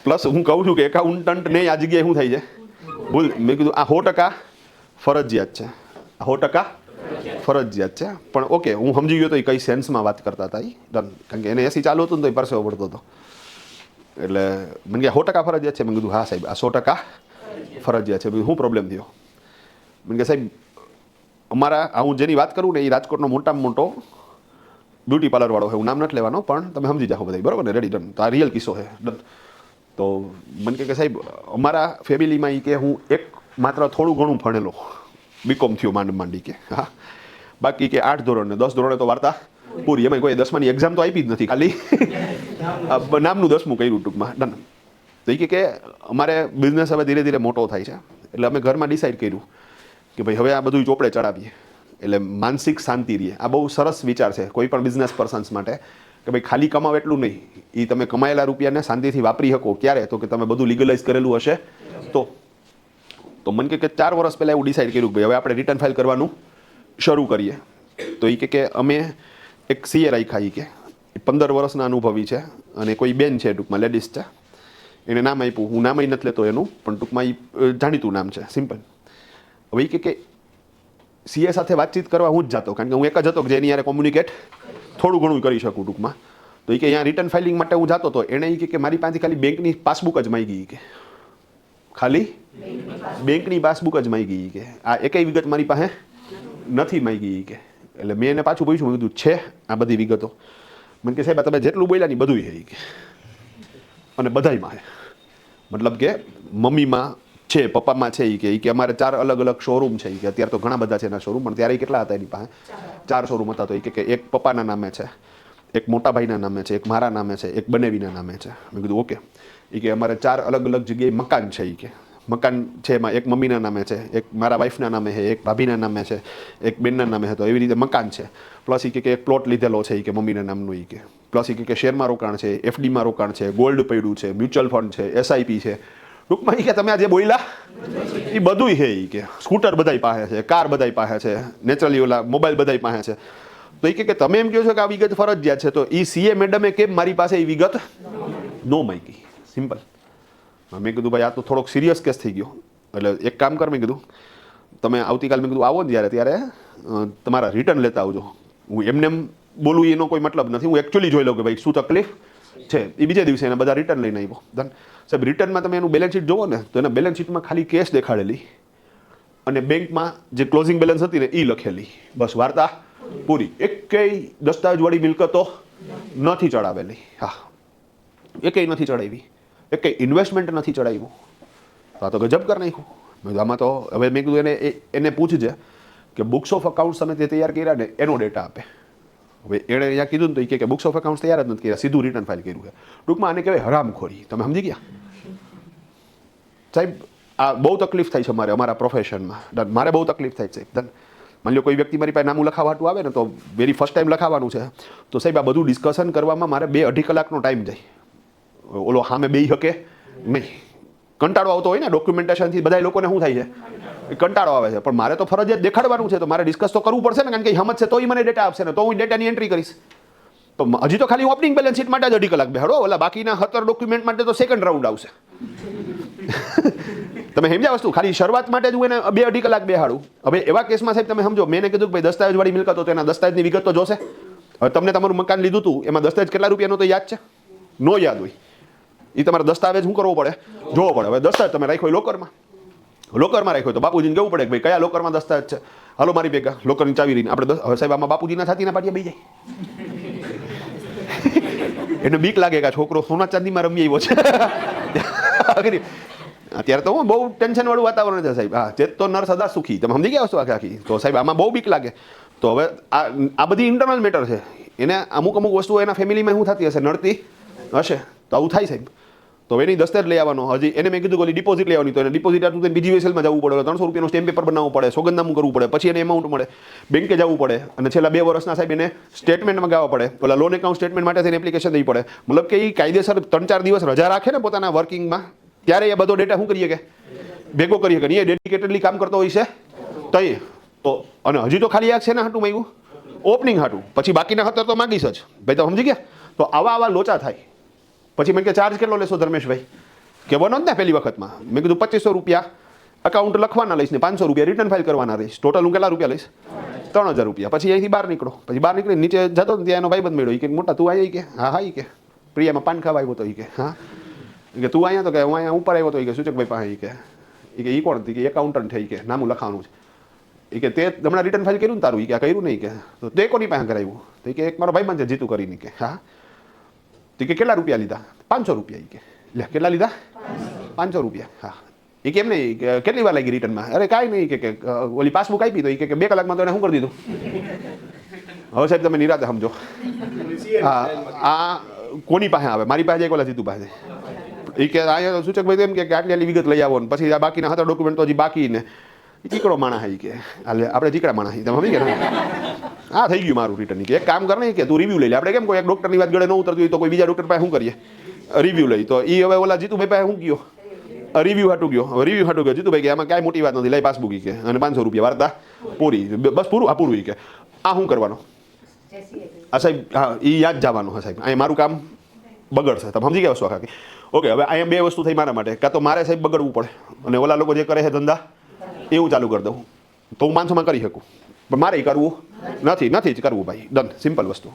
પ્લસ હું કહું છું કે એકાઉન્ટન્ટ ને આ જગ્યાએ શું થાય છે ભૂલ. મેં કીધું આ 100% ફરજિયાત છે, આ 100% ફરજિયાત છે. પણ ઓકે હું સમજી ગયો તો એ કઈ સેન્સમાં વાત કરતા હતા એ ડન. કારણ કે એને એસી ચાલુ હતું ને તો એ પરસેવો પડતો હતો. એટલે મને કે 100% ફરજિયાત છે. મેં કીધું હા સાહેબ આ 100% ફરજિયાત છે. શું પ્રોબ્લેમ થયો? મને કે સાહેબ અમારા હું જેની વાત કરું ને એ રાજકોટનો મોટામાં મોટો બ્યુટી પાર્લરવાળો છે. હું નામ નથી લેવાનો પણ તમે સમજી જાઓ બધા, બરાબર ને? Ready done. તો આ રિયલ કિસ્સો છે ડન. તો મને કે સાહેબ અમારા ફેમિલીમાં એ કે હું એક માત્ર થોડું ઘણું ભણેલો, બીકોમ થયો માંડી કે હા, બાકી કે 8 ધોરણ ને 10 ધોરણે તો વાર્તા પૂરી. એમાં કોઈ 10માની એક્ઝામ તો આપી જ નથી, ખાલી નામનું 10મું કર્યું ટૂંકમાં ડન. તો એ કે અમારે બિઝનેસ હવે ધીરે ધીરે મોટો થાય છે એટલે અમે ઘરમાં ડિસાઈડ કર્યું કે ભાઈ હવે આ બધું ચોપડે ચડાવીએ એટલે માનસિક શાંતિ રહે. આ બહુ સરસ વિચાર છે કોઈ પણ બિઝનેસ પર્સન્સ માટે કે ભાઈ ખાલી કમાવ એટલું નહીં, એ તમે કમાયેલા રૂપિયાને શાંતિથી વાપરી શકો. ક્યારે? તો કે તમે બધું લીગલાઇઝ કરેલું હશે તો મને કે 4 વર્ષ પહેલાં એવું ડિસાઈડ કર્યું કે ભાઈ હવે આપણે રિટર્ન ફાઇલ કરવાનું શરૂ કરીએ. તો એ કે અમે એક CA રાખ્યા. કે 15 વર્ષના અનુભવી છે અને કોઈ બેન છે ટૂંકમાં લેડીઝ છે, એને નામ આપ્યું. હું નામ નથી લેતો એનું, પણ ટૂંકમાં એ જાણીતું નામ છે, સિમ્પલ. હવે એ કે CA સાથે વાતચીત કરવા હું જ જતો, કારણ કે હું એક જ હતો કે જેની યારે કોમ્યુનિકેટ થોડું ઘણું કરી શકું ટૂંકમાં. તો એ કે અહીંયા રિટર્ન ફાઇલિંગ માટે હું જતો હતો. એણે એ કે મારી પાસે ખાલી બેંકની પાસબુક જ માંગી. કે ખાલી બેંકની પાસબુક જ માંગી. કે આ એકેય વિગત મારી પાસે નથી માંગી. કે એટલે મેં એને પાછું પૂછ્યું, મેં કીધું છે આ બધી વિગતો? મને કે સાહેબ તમે જેટલું બોલ્યા ને બધું છે. કે અને બધાયમાં છે, મતલબ કે મમ્મીમાં છે, પપ્પામાં છે. એ કે અમારે 4 અલગ અલગ શોરૂમ છે. કે અત્યારે તો ઘણા બધા છે એના શોરૂમ, પણ ત્યારે કેટલા હતા એની પાસે? 4 શોરૂમ હતા. તો એ કે એક પપ્પાના નામે છે, એક મોટા ભાઈના નામે છે, એક મારા નામે છે, એક બનેવીના નામે છે. મેં કીધું ઓકે. એ કે અમારે 4 અલગ અલગ જગ્યાએ મકાન છે. કે મકાન છે એમાં એક મમ્મીના નામે છે, એક મારા વાઈફના નામે છે, એક ભાભીના નામે છે, એક બેનના નામે છે. તો એવી રીતે મકાન છે. પ્લસ એ કે એક પ્લોટ લીધેલો છે. કે મમ્મીના નામનું. એ કે પ્લસ એ કે શેરમાં રોકાણ છે, FDમાં રોકાણ છે, ગોલ્ડ પડ્યું છે, મ્યુચ્યુઅલ ફંડ છે, SIP છે. ટૂંકમાં કે તમે આજે બોલ્યા એ બધું છે. કે સ્કૂટર બધાય પાસે છે, કાર બધાય પાસે છે, નેચરલી ઓલા મોબાઈલ બધાય પાસે છે. તો એ કે તમે એમ કહો છો કે આ વિગત ફરજિયાત છે, તો એ CA મેડમે કેમ મારી પાસે એ વિગત નો માંગી? સિમ્પલ. મેં કીધું ભાઈ આ તો થોડોક સિરિયસ કેસ થઈ ગયો. એટલે એક કામ કર, મેં કીધું તમે આવતીકાલ મેં કીધું આવો ને ત્યારે તમારા રિટર્ન લેતા આવજો. હું એમને બોલું એનો કોઈ મતલબ નથી. હું એકચ્યુઅલી જોઈ લઉં કે ભાઈ શું તકલીફ છે. એ બીજે દિવસે એના બધા રિટર્ન લઈને આવ્યો. ધન સાહેબ રિટર્નમાં તમે એનું બેલેન્સ શીટ જોવો ને તો એના બેલેન્સ શીટમાં ખાલી કેશ દેખાડેલી અને બેંકમાં જે ક્લોઝિંગ બેલેન્સ હતી ને એ લખેલી. બસ વાર્તા પૂરી. એકેય દસ્તાવેજવાળી મિલકતો નથી ચડાવેલી. હા, એકેય નથી ચડાવી, એકેય ઇન્વેસ્ટમેન્ટ નથી ચડાવ્યું. તો આ તો ગજબ કરી નાખ્યું. આમાં તો હવે મેં કીધું એને પૂછજે કે બુક્સ ઓફ અકાઉન્ટ્સ તમે જે તૈયાર કર્યા ને એનો ડેટા આપે. હવે એણે અહીંયા કીધું ને તો એ કે બુક્સ ઓફ અકાઉન્ટ્સ તૈયાર જ નથી કર્યા, સીધું રિટર્ન ફાઇલ કર્યું છે. ટૂંકમાં આને કહેવાય હરામખોરી. તમે સમજી ગયા સાહેબ? આ બહુ તકલીફ થાય છે અમારા પ્રોફેશનમાં. મારે બહુ તકલીફ થાય છે સાહેબ. માની લો કોઈ વ્યક્તિ મારી પાસે નામું લખાવવાતું આવે ને તો વેરી ફર્સ્ટ ટાઈમ લખાવવાનું છે, તો સાહેબ આ બધું ડિસ્કશન કરવામાં મારે 2-2.5 કલાકનો ટાઈમ જાય. ઓલો સામે બેસી શકે નહીં. કંટાળો આવતો હોય ને ડોક્યુમેન્ટેશનથી બધા લોકોને શું થાય છે? કંટાળો આવે છે. પણ મારે તો ફરજિયાત દેખાડવાનું છે, તો મારે ડિસ્કસ તો કરવું પડશે ને, કારણ કે સમજ છે તો એ મને ડેટા આપશે ને, તો હું ડેટાની એન્ટ્રી કરીશ. તો હજી તો ખાલી ઓપનિંગ બેલેન્સ શીટ માટે જ 2.5 કલાક બેહાડો. ઓલા બાકીના 17 ડોક્યુમેન્ટ માટે તો સેકન્ડ રાઉન્ડ આવશે. તમે સમજ્યા વસ્તુ? ખાલી શરૂઆત માટે જ હું એને 2-2.5 કલાક બેહાડું. હવે એવા કેસમાં સાહેબ તમે સમજો, મેં કીધું કે ભાઈ દસ્તાવેજવાળી મિલકતો તો એના દસ્તાવેજની વિગત તો જોશે. હવે તમને તમારું મકાન લીધું હતું એમાં દસ્તાવેજ કેટલા રૂપિયાનો તો યાદ છે? નો યાદ હોય. એ તમારે દસ્તાવેજ શું કરવો પડે? જોવો પડે. હવે દસ્તાવેજ તમે રાખ્યો લોકરમાં, લોકરમાં રાખ્યો તો બાપુજીને કેવું પડે કે ભાઈ કયા લોકરમાં દસ્તાવેજ છે, હાલો મારી ભેગા લોકરની ચાવી રહીને આપણે હવે સાહેબ આમાં બાપુજીના છાતીના પાટિયા બેસી જાય. એને બીક લાગે કે આ છોકરો સોના ચાંદીમાં રમી આવ્યો છે. અત્યારે તો બહુ ટેન્શન વાળું વાતાવરણ છે સાહેબ. હા, ચેત તો નર સદા સુખી, તમે સમજી ગયા છો આખી. તો સાહેબ આમાં બહુ બીક લાગે. તો હવે આ બધી ઇન્ટરનલ મેટર છે. એને અમુક વસ્તુઓ એના ફેમિલીમાં શું થતી હશે, નડતી હશે, તો આવું થાય સાહેબ. તો એની દસ્તાવેજ લઈ આવવાનો. હજી એને મેં કીધું કે ડિપોઝિટ લેવાની, તો એને ડિપોઝિટ આપવું તો બીજી વેસલમાં જવું પડે, 300 રૂપિયાનું સ્ટેમ્પ પેપર બનાવવું પડે, સોગંદનામું કરવું પડે, પછી એને એમાઉન્ટ મળે, બેંકે જવું પડે, અને છેલ્લા 2 વર્ષના સાહેબ એને સ્ટેટમેન્ટ મંગાવવા પડે, ઓલા લોન એકાઉન્ટ સ્ટેટમેન્ટ માટે થઈને એપ્લિકેશન દેવી પડે. મતલબ કે એ કાયદેસર 3-4 દિવસ રજા રાખે ને પોતાના વર્કિંગમાં, ત્યારે એ બધો ડેટા શું કરીએ કે ભેગો કરીએ કે એ ડેડિકેટેડલી કામ કરતો હોય છે. તો અને હજી તો ખાલી આ છે ને હાટું માંગ્યું ઓપનિંગ હાટું, પછી બાકીના 17 તો માગીશ જ ભાઈ. તો સમજી ગયા. તો આવા લોચા થાય. પછી મેં કે ચાર્જ કેટલો લેશો ધર્મેશભાઈ? કે બનો જ ને પહેલી વખતમાં. મેં કીધું 2500 રૂપિયા અકાઉન્ટ લખવાના લઈશ ને 500 રૂપિયા રિટર્ન ફાઇલ કરવાના રહીશ. ટોટલ હું કેટલા રૂપિયા લઈશ? 3000 રૂપિયા. પછી અહીંથી બહાર નીકળો. પછી બહાર નીકળી નીચે જતો ત્યાં એનો ભાઈબંધ મળ્યો. કે મોટા તું આવી કે હા હા, કે પ્રિયામાં પાન ખાવા આવ્યો તો કે હા, કે તું અહીંયા તો કે હું અહીંયા ઉપર આવ્યો તો કે સૂચકભાઈ પાસે કે એ કોણ હતી? કે એકાઉન્ટન્ટ થઈ, કે નામું લખાવાનું છે. એ કે તે હમણાં રિટર્ન ફાઇલ કર્યું ને તારું? કે આ કર્યું નહીં. કે તો તે કોની પાસે કરાવ્યું? તો કે એક મારો ભાઈબંધ છે જીતું કરીને. કે હા. તો કે કેટલા રૂપિયા લીધા? 500 રૂપિયા. કે લે કેટલા લીધા? 500 રૂપિયા. હા. એ કેમ નહીં? કેટલી વાર લાગી રિટર્નમાં? અરે કાંઈ નહીં. કે ઓલી પાસબુક આપી તો એ કે 2 કલાકમાં તો એને શું કરી દીધું. હવે સાહેબ તમે નિરાતે સમજો. હા, આ કોની પાસે આવે? મારી પાસે એક ઓલા જીતુ પાસે. એ કે અહીંયા સૂચકભાઈ એમ કે આટલી આટલી વિગત લઈ આવો ને પછી આ બાકીના 7 ડોક્યુમેન્ટ તો હજી બાકી ને. ચીકડો માણસ આવી કે આપણે ચીકડા માણસ તમે સમજી ગયા. હા થઈ ગયું મારું રિટર્ન. કે એક કામ કર ને કે તું રિવ્યુ લઈ લે. આપણે કેમ કોઈ એક ડોક્ટરની વાત ગળે ન ઉતરતી હોય તો કોઈ બીજા ડોક્ટર પાસે શું કરીએ? રિવ્યુ લઈ. તો એ હવે ઓલા જીતુભાઈ પાસે શું ગયો? રિવ્યુ હાટું ગયો. હવે રિવ્યુ હાટું ગયો જીતુભાઈ કે આમાં કાંઈ મોટી વાત નથી, લઈ પાસબુક કે અને 500 રૂપિયા વાર્તા પૂરી, બસ પૂરું. આ પૂરું. કે આ શું કરવાનું? આ સાહેબ હા એ યાદ જવાનું હા સાહેબ. અહીંયા મારું કામ બગડશે. તમે સમજી ગયા છો આખા. ઓકે, હવે અહીંયા 2 વસ્તુ થઈ મારા માટે. કાં તો મારે સાહેબ બગડવું પડે અને ઓલા લોકો જે કરે છે ધંધા એવું ચાલુ કરી દઉં તો હું 500માં કરી શકું, પણ મારે કરવું નથી જ કરવું ભાઈ. ડન, સિમ્પલ વસ્તુ.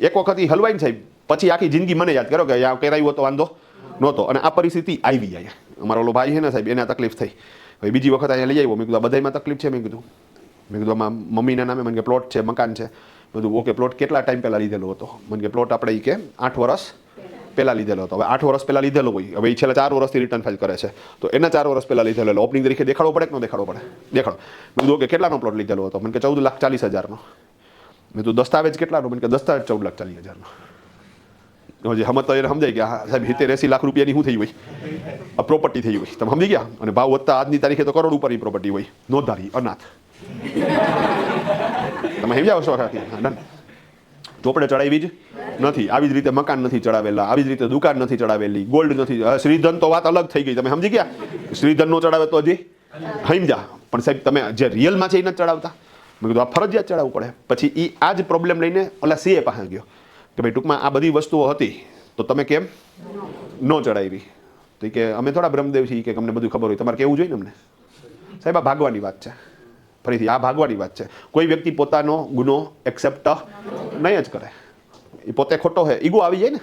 એક વખત એ હલવાઈને સાહેબ પછી આખી જિંદગી મને યાદ કરો કે આ કરાવ્યો તો વાંધો નહોતો. અને આ પરિસ્થિતિ આવી જાય. અમારો ઓલો ભાઈ છે ને સાહેબ એને તકલીફ થઈ. હવે બીજી વખત અહીંયા લઈ આવ્યો. મેં કીધું આ બધામાં તકલીફ છે. મેં કીધું આમાં મમ્મીના નામે મને કે પ્લોટ છે, મકાન છે. બધું ઓકે. પ્લોટ કેટલા ટાઈમ પહેલાં લીધેલો હતો? મને કે પ્લોટ આપણે કે 8 વર્ષ પહેલાં લીધેલો હતો. હવે 8 વર્ષ પહેલાં લીધેલો હોય, હવે એ છેલ્લા 4 વર્ષથી રિટર્ન ફાઇલ કરે છે, તો એના 4 વર્ષ પહેલાં લીધેલો ઓપનિંગ તરીકે દેખાડવો પડે કે ન દેખાડવો પડે? દેખાડો. મેં કીધું કે કેટલાનો પ્લોટ લીધેલો હતો? મને કે 14,40,000નો. મેં કીધું દસ્તાવેજ કેટલાનો? મને કે દસ્તાવેજ 14,40,000નો. હજી હમત તો એને સમજાય કે હા સાહેબ 70-80 લાખ રૂપિયાની શું થઈ હોય? આ પ્રોપર્ટી થઈ હોય. તમે સમજી ગયા. અને ભાવ વધતા આજની તારીખે તો કરોડ ઉપરની પ્રોપર્ટી હોય, નોંધારી અનાથ. તમે સમજાવો છો આખી. ડન. ચોપડે ચડાવી જ નથી. આવી જ રીતે મકાન નથી ચડાવેલા, આવી જ રીતે દુકાન નથી ચડાવેલી, ગોલ્ડ નથી. શ્રીધન તો વાત અલગ થઈ ગઈ. તમે સમજી ગયા. શ્રીધન નો ચડાવે તો હજી સમજા, પણ સાહેબ તમે જે રિયલમાં છે એ નથી ચડાવતા. મેં કીધું આ ફરજિયાત ચડાવવું પડે. પછી એ આ જ પ્રોબ્લેમ લઈને ઓલા સીએ પાસે ગયો કે ભાઈ ટૂંકમાં આ બધી વસ્તુઓ હતી તો તમે કેમ ન ચડાવી? તો કે અમે થોડા બ્રહ્મદેવ છીએ કે અમને બધું ખબર હોય, તમારે કેવું જોઈએ ને અમને. સાહેબ આ ભાગવાની વાત છે. ફરીથી આ ભાગવાની વાત છે. કોઈ વ્યક્તિ પોતાનો ગુનો એક્સેપ્ટ નહીં જ કરે. એ પોતે ખોટો છે, ઈગો આવી જાય ને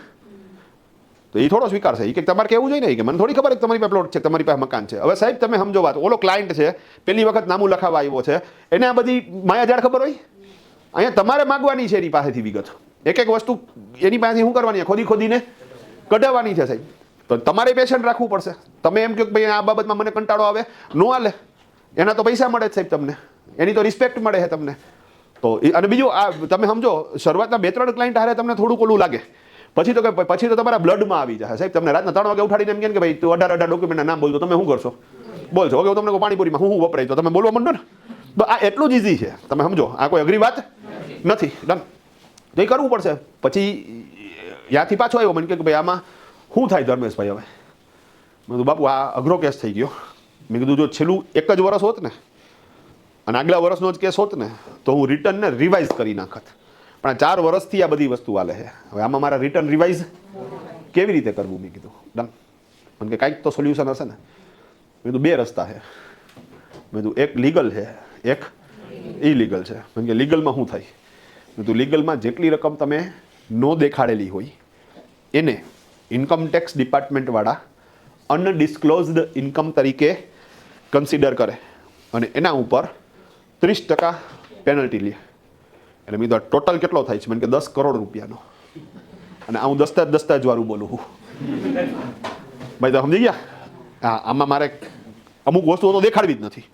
તો એ થોડો સ્વીકારશે. એ કે તમારે કેવું જોઈએ ને કે મને થોડી ખબર છે તમારી પાસે પ્લોટ છે, તમારી પાસે મકાન છે. હવે સાહેબ તમે સમજો વાત. ઓલો ક્લાયન્ટ છે, પહેલી વખત નામું લખાવા આવ્યો છે, એને આ બધી માયાજાળ ખબર હોય. અહીંયા તમારે માગવાની છે એની પાસેથી વિગત. એક એક વસ્તુ એની પાસેથી શું કરવાની? ખોદીને કઢાવવાની છે સાહેબ. તો તમારે પેશન્ટ રાખવું પડશે. તમે એમ કહો કે ભાઈ આ બાબતમાં મને કંટાળો આવે, નો હાલે. એના તો પૈસા મળે જ સાહેબ તમને, એની તો રિસ્પેક્ટ મળે છે તમને. તો અને બીજું આ તમે સમજો શરૂઆતના 2-3 ક્લાયન્ટ હારે તમને થોડુંક ઓલું લાગે, પછી તો તમારા બ્લડમાં આવી જાય સાહેબ. તમને રાતના 3 વાગે ઉઠાડીને એમ કે ભાઈ તું 18 ડોક્યુમેન્ટના નામ બોલતો, તમે શું કરશો? બોલશો. ઓકે હું તમને પાણીપુરીમાં હું વપરાય તો તમે બોલવા માંડો ને. તો આ એટલું જ ઇઝી છે. તમે સમજો આ કોઈ અઘરી વાત નથી. ડન. તો એ કરવું પડશે. પછી ત્યાંથી પાછો આવ્યો. મને કે ભાઈ આમાં શું થાય ધર્મેશભાઈ? હવે મેં કીધું બાપુ આ અઘરો કેસ થઈ ગયો. મેં કીધું જો છેલ્લું 1 જ વર્ષ હોત ને અને આગલા વર્ષનો જ કેસ હોત ને તો હું રિટર્નને રિવાઇઝ કરી નાખત. પણ 4 વર્ષથી આ બધી વસ્તુ હાલે છે. હવે આમાં મારા રિટર્ન રિવાઇઝ કેવી રીતે કરવું? મેં કીધું ડન. મને કે કાંઈક તો સોલ્યુશન હશે ને. મેં કીધું 2 રસ્તા છે. મેં કીધું એક લીગલ છે, એક ઇલીગલ છે. મેં કે લીગલમાં શું થાય? મેં કીધું લીગલમાં જેટલી રકમ તમે ન દેખાડેલી હોય એને ઇન્કમ ટેક્સ ડિપાર્ટમેન્ટવાળા અનડિસ્ક્લોઝડ ઇન્કમ તરીકે કન્સિડર કરે અને એના ઉપર 30% પેનલ્ટી લે. એટલે મેં તો ટોટલ કેટલો થાય છે મને કે 10 કરોડ રૂપિયાનો. અને આ હું દસ્તાવેજવાળું બોલું છું ભાઈ, તો સમજી ગયા? હા, આમાં મારે અમુક વસ્તુઓ તો દેખાડવી જ નથી,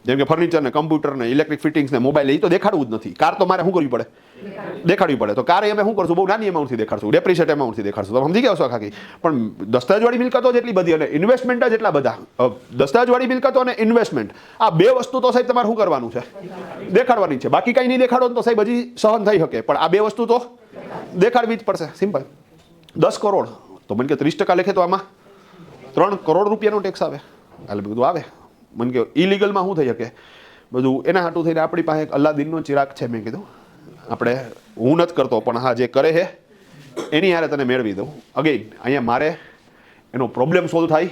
જેમ કે ફર્નિચર ને કમ્પ્યુટર ને ઇલેક્ટ્રિક ફિટિંગ્સ ને મોબાઈલ, એ તો દેખાડવું જ નથી. કાર તો મારે શું કરવી પડે? દેખાડવી પડે. તો કાર અમે શું કરશું? બહુ નાની અમાઉન્ટથી દેખાડશું, ડેપ્રિશિએટ અમાઉન્ટથી દેખાડશું. તો સમજી ગયા છો ખાકી? પણ દસ્તાવેજવાળી મિલકતો જેટલી બધી અને ઇન્વેસ્ટમેન્ટ જ એટલા બધા. દસ્તાવેજવાળી મિલકતો અને ઇન્વેસ્ટમેન્ટ, આ બે વસ્તુ તો સાહેબ તમારે શું કરવાનું છે? દેખાડવાની છે. બાકી કંઈ નહીં દેખાડો તો સાહેબ હજી સહન થઈ શકે, પણ આ બે વસ્તુ તો દેખાડવી જ પડશે. સિમ્પલ. 10 કરોડ તો મને કે 30% લેખે તો આમાં 3 કરોડ રૂપિયાનો ટેક્સ આવે. એટલે બધું આવે. મને કે ઇલીગલમાં શું થઈ શકે બધું? એના હાટું થઈને આપણી પાસે એક અલ્લાદીનનો ચિરાગ છે. મેં કીધું આપણે, હું નથી કરતો પણ હા જે કરે છે એની હારે તને મેળવી દઉં. અગેન અહીંયા મારે એનો પ્રોબ્લેમ સોલ્વ થાય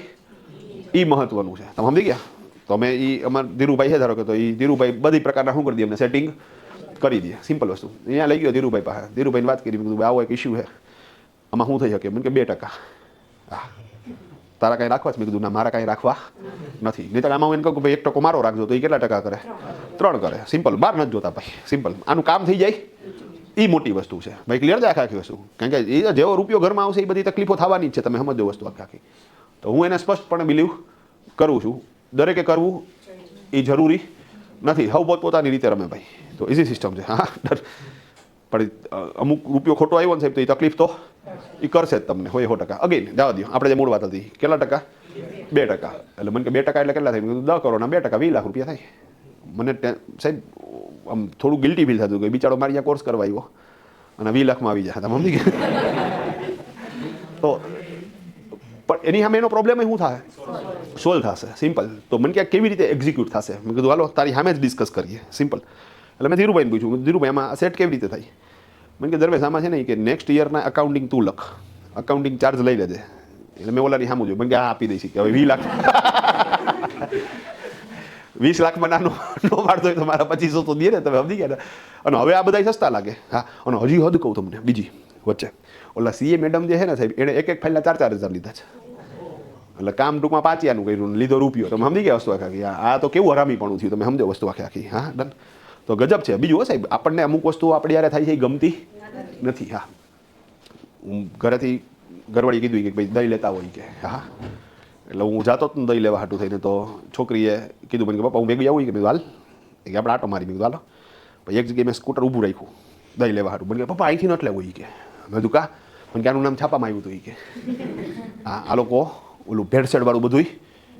એ મહત્વનું છે. તમે સમજી ગયા? તો અમે એ અમારા ધીરુભાઈ છે ધારો કે, તો એ ધીરુભાઈ બધી પ્રકારના શું કરી દે, અમને સેટિંગ કરી દે. સિમ્પલ વસ્તુ. અહીંયા લઈ ગયો ધીરુભાઈ પાસે, ધીરુભાઈને વાત કરી, મેં કીધું આવો એક ઇસ્યુ છે, આમાં શું થઈ શકે? મને કે 2%. હા, તારા કાંઈ રાખવા છે? મેં કીધું ના, મારા કાંઈ રાખવા નથી. નહીં તો આમાં હું એને કહું કે ભાઈ 1% મારો રાખજો, તો એ કેટલા ટકા કરે? 3 કરે. સિમ્પલ. બહાર નથી જોતા ભાઈ. સિમ્પલ. આનું કામ થઈ જાય એ મોટી વસ્તુ છે ભાઈ. ક્લિયર છે આખી વસ્તુ? કારણ કે એ જેવો રૂપિયો ઘરમાં આવશે એ બધી તકલીફો થવાની જ છે. તમે સમજો વસ્તુ આખી. તો હું એને સ્પષ્ટપણે બિલીવ કરું છું. દરેકે કરવું એ જરૂરી નથી. હવ પોતપોતાની રીતે રમે ભાઈ. તો ઇઝી સિસ્ટમ છે. હા, પણ અમુક રૂપિયો ખોટો આવ્યો ને સાહેબ, તો એ તકલીફ તો એ કરશે જ તમને, હોય 100%. અગેન જવા દો, આપણે જે મૂળ વાત હતી કેટલા ટકા? 2%. એટલે મને કે 2% એટલે કેટલા થાય? મેં કીધું 10 કરોડના 2% 20 લાખ રૂપિયા થાય. મને સાહેબ આમ થોડું ગિલ્ટી ફીલ થતું કે બિચારો મારી કોર્સ કરવા આવ્યો અને 20 લાખમાં આવી જાય. તમે સમજી ગયા? તો પણ એની સામે એનો પ્રોબ્લેમ શું થાય? સોલ્વ થશે. સિમ્પલ. તો મને ક્યાંક કેવી રીતે એક્ઝિક્યુટ થશે? મેં કીધું હાલો તારી સામે જ ડિસ્કસ કરીએ. સિમ્પલ. એટલે મેં ધીરુભાઈને પૂછ્યું, ધીરુભાઈ આમાં સેટ કેવી રીતે થાય? મને કે દરવેશ આમાં છે ને કે નેક્સ્ટ યરના અકાઉન્ટિંગ તું લખ, અકાઉન્ટિંગ ચાર્જ લઈ લેજે. એટલે મેં ઓલાની સામું જોયું. મને કે હા આપી દઈશ કે હવે 20 લાખ 20 લાખમાં નાનો નો મારતો હોય તો મારા 2500 તો દે ને. તમે સમજી ગયા ને? અને હવે આ બધા સસ્તા લાગે. હા, અને હજી હદ કહું તમને બીજી વચ્ચે, ઓલા સીએ મેડમ જે છે ને સાહેબ, એણે એક ફાઇલના 4,000 લીધા છે. એટલે કામ ટૂંકમાં 5 કર્યું, લીધો રૂપિયો. તમે સમજી ગયા વસ્તુ આખી? આ તો કેવું હરામીપણું થયું. તમે સમજો વસ્તુ આખી? હા, ડન. તો ગજબ છે. બીજું સાહેબ, આપણને અમુક વસ્તુઓ આપણી યારે થાય છે એ ગમતી નથી. હા, હું ઘરેથી ઘરવાળી કીધું કે ભાઈ દહીં લેતા હોય કે હા, એટલે હું જાતો જ દહીં લેવા હાટું થઈને. તો છોકરીએ કીધું મને કે પપ્પા હું ભેગી આવું કે મેં હાલ કે આપણે આટો મારી. મેં હાલો. પછી એક જગ્યાએ મેં સ્કૂટર ઊભું રાખ્યું દહીં લેવા હાટું. મને કે પપ્પા અહીંથી નથી લેવું કે. મેં કીધું કા? મને કે આનું નામ છાપામાં આવ્યું હતું કે હા, આ લોકો ઓલું ભેળસેળવાળું બધું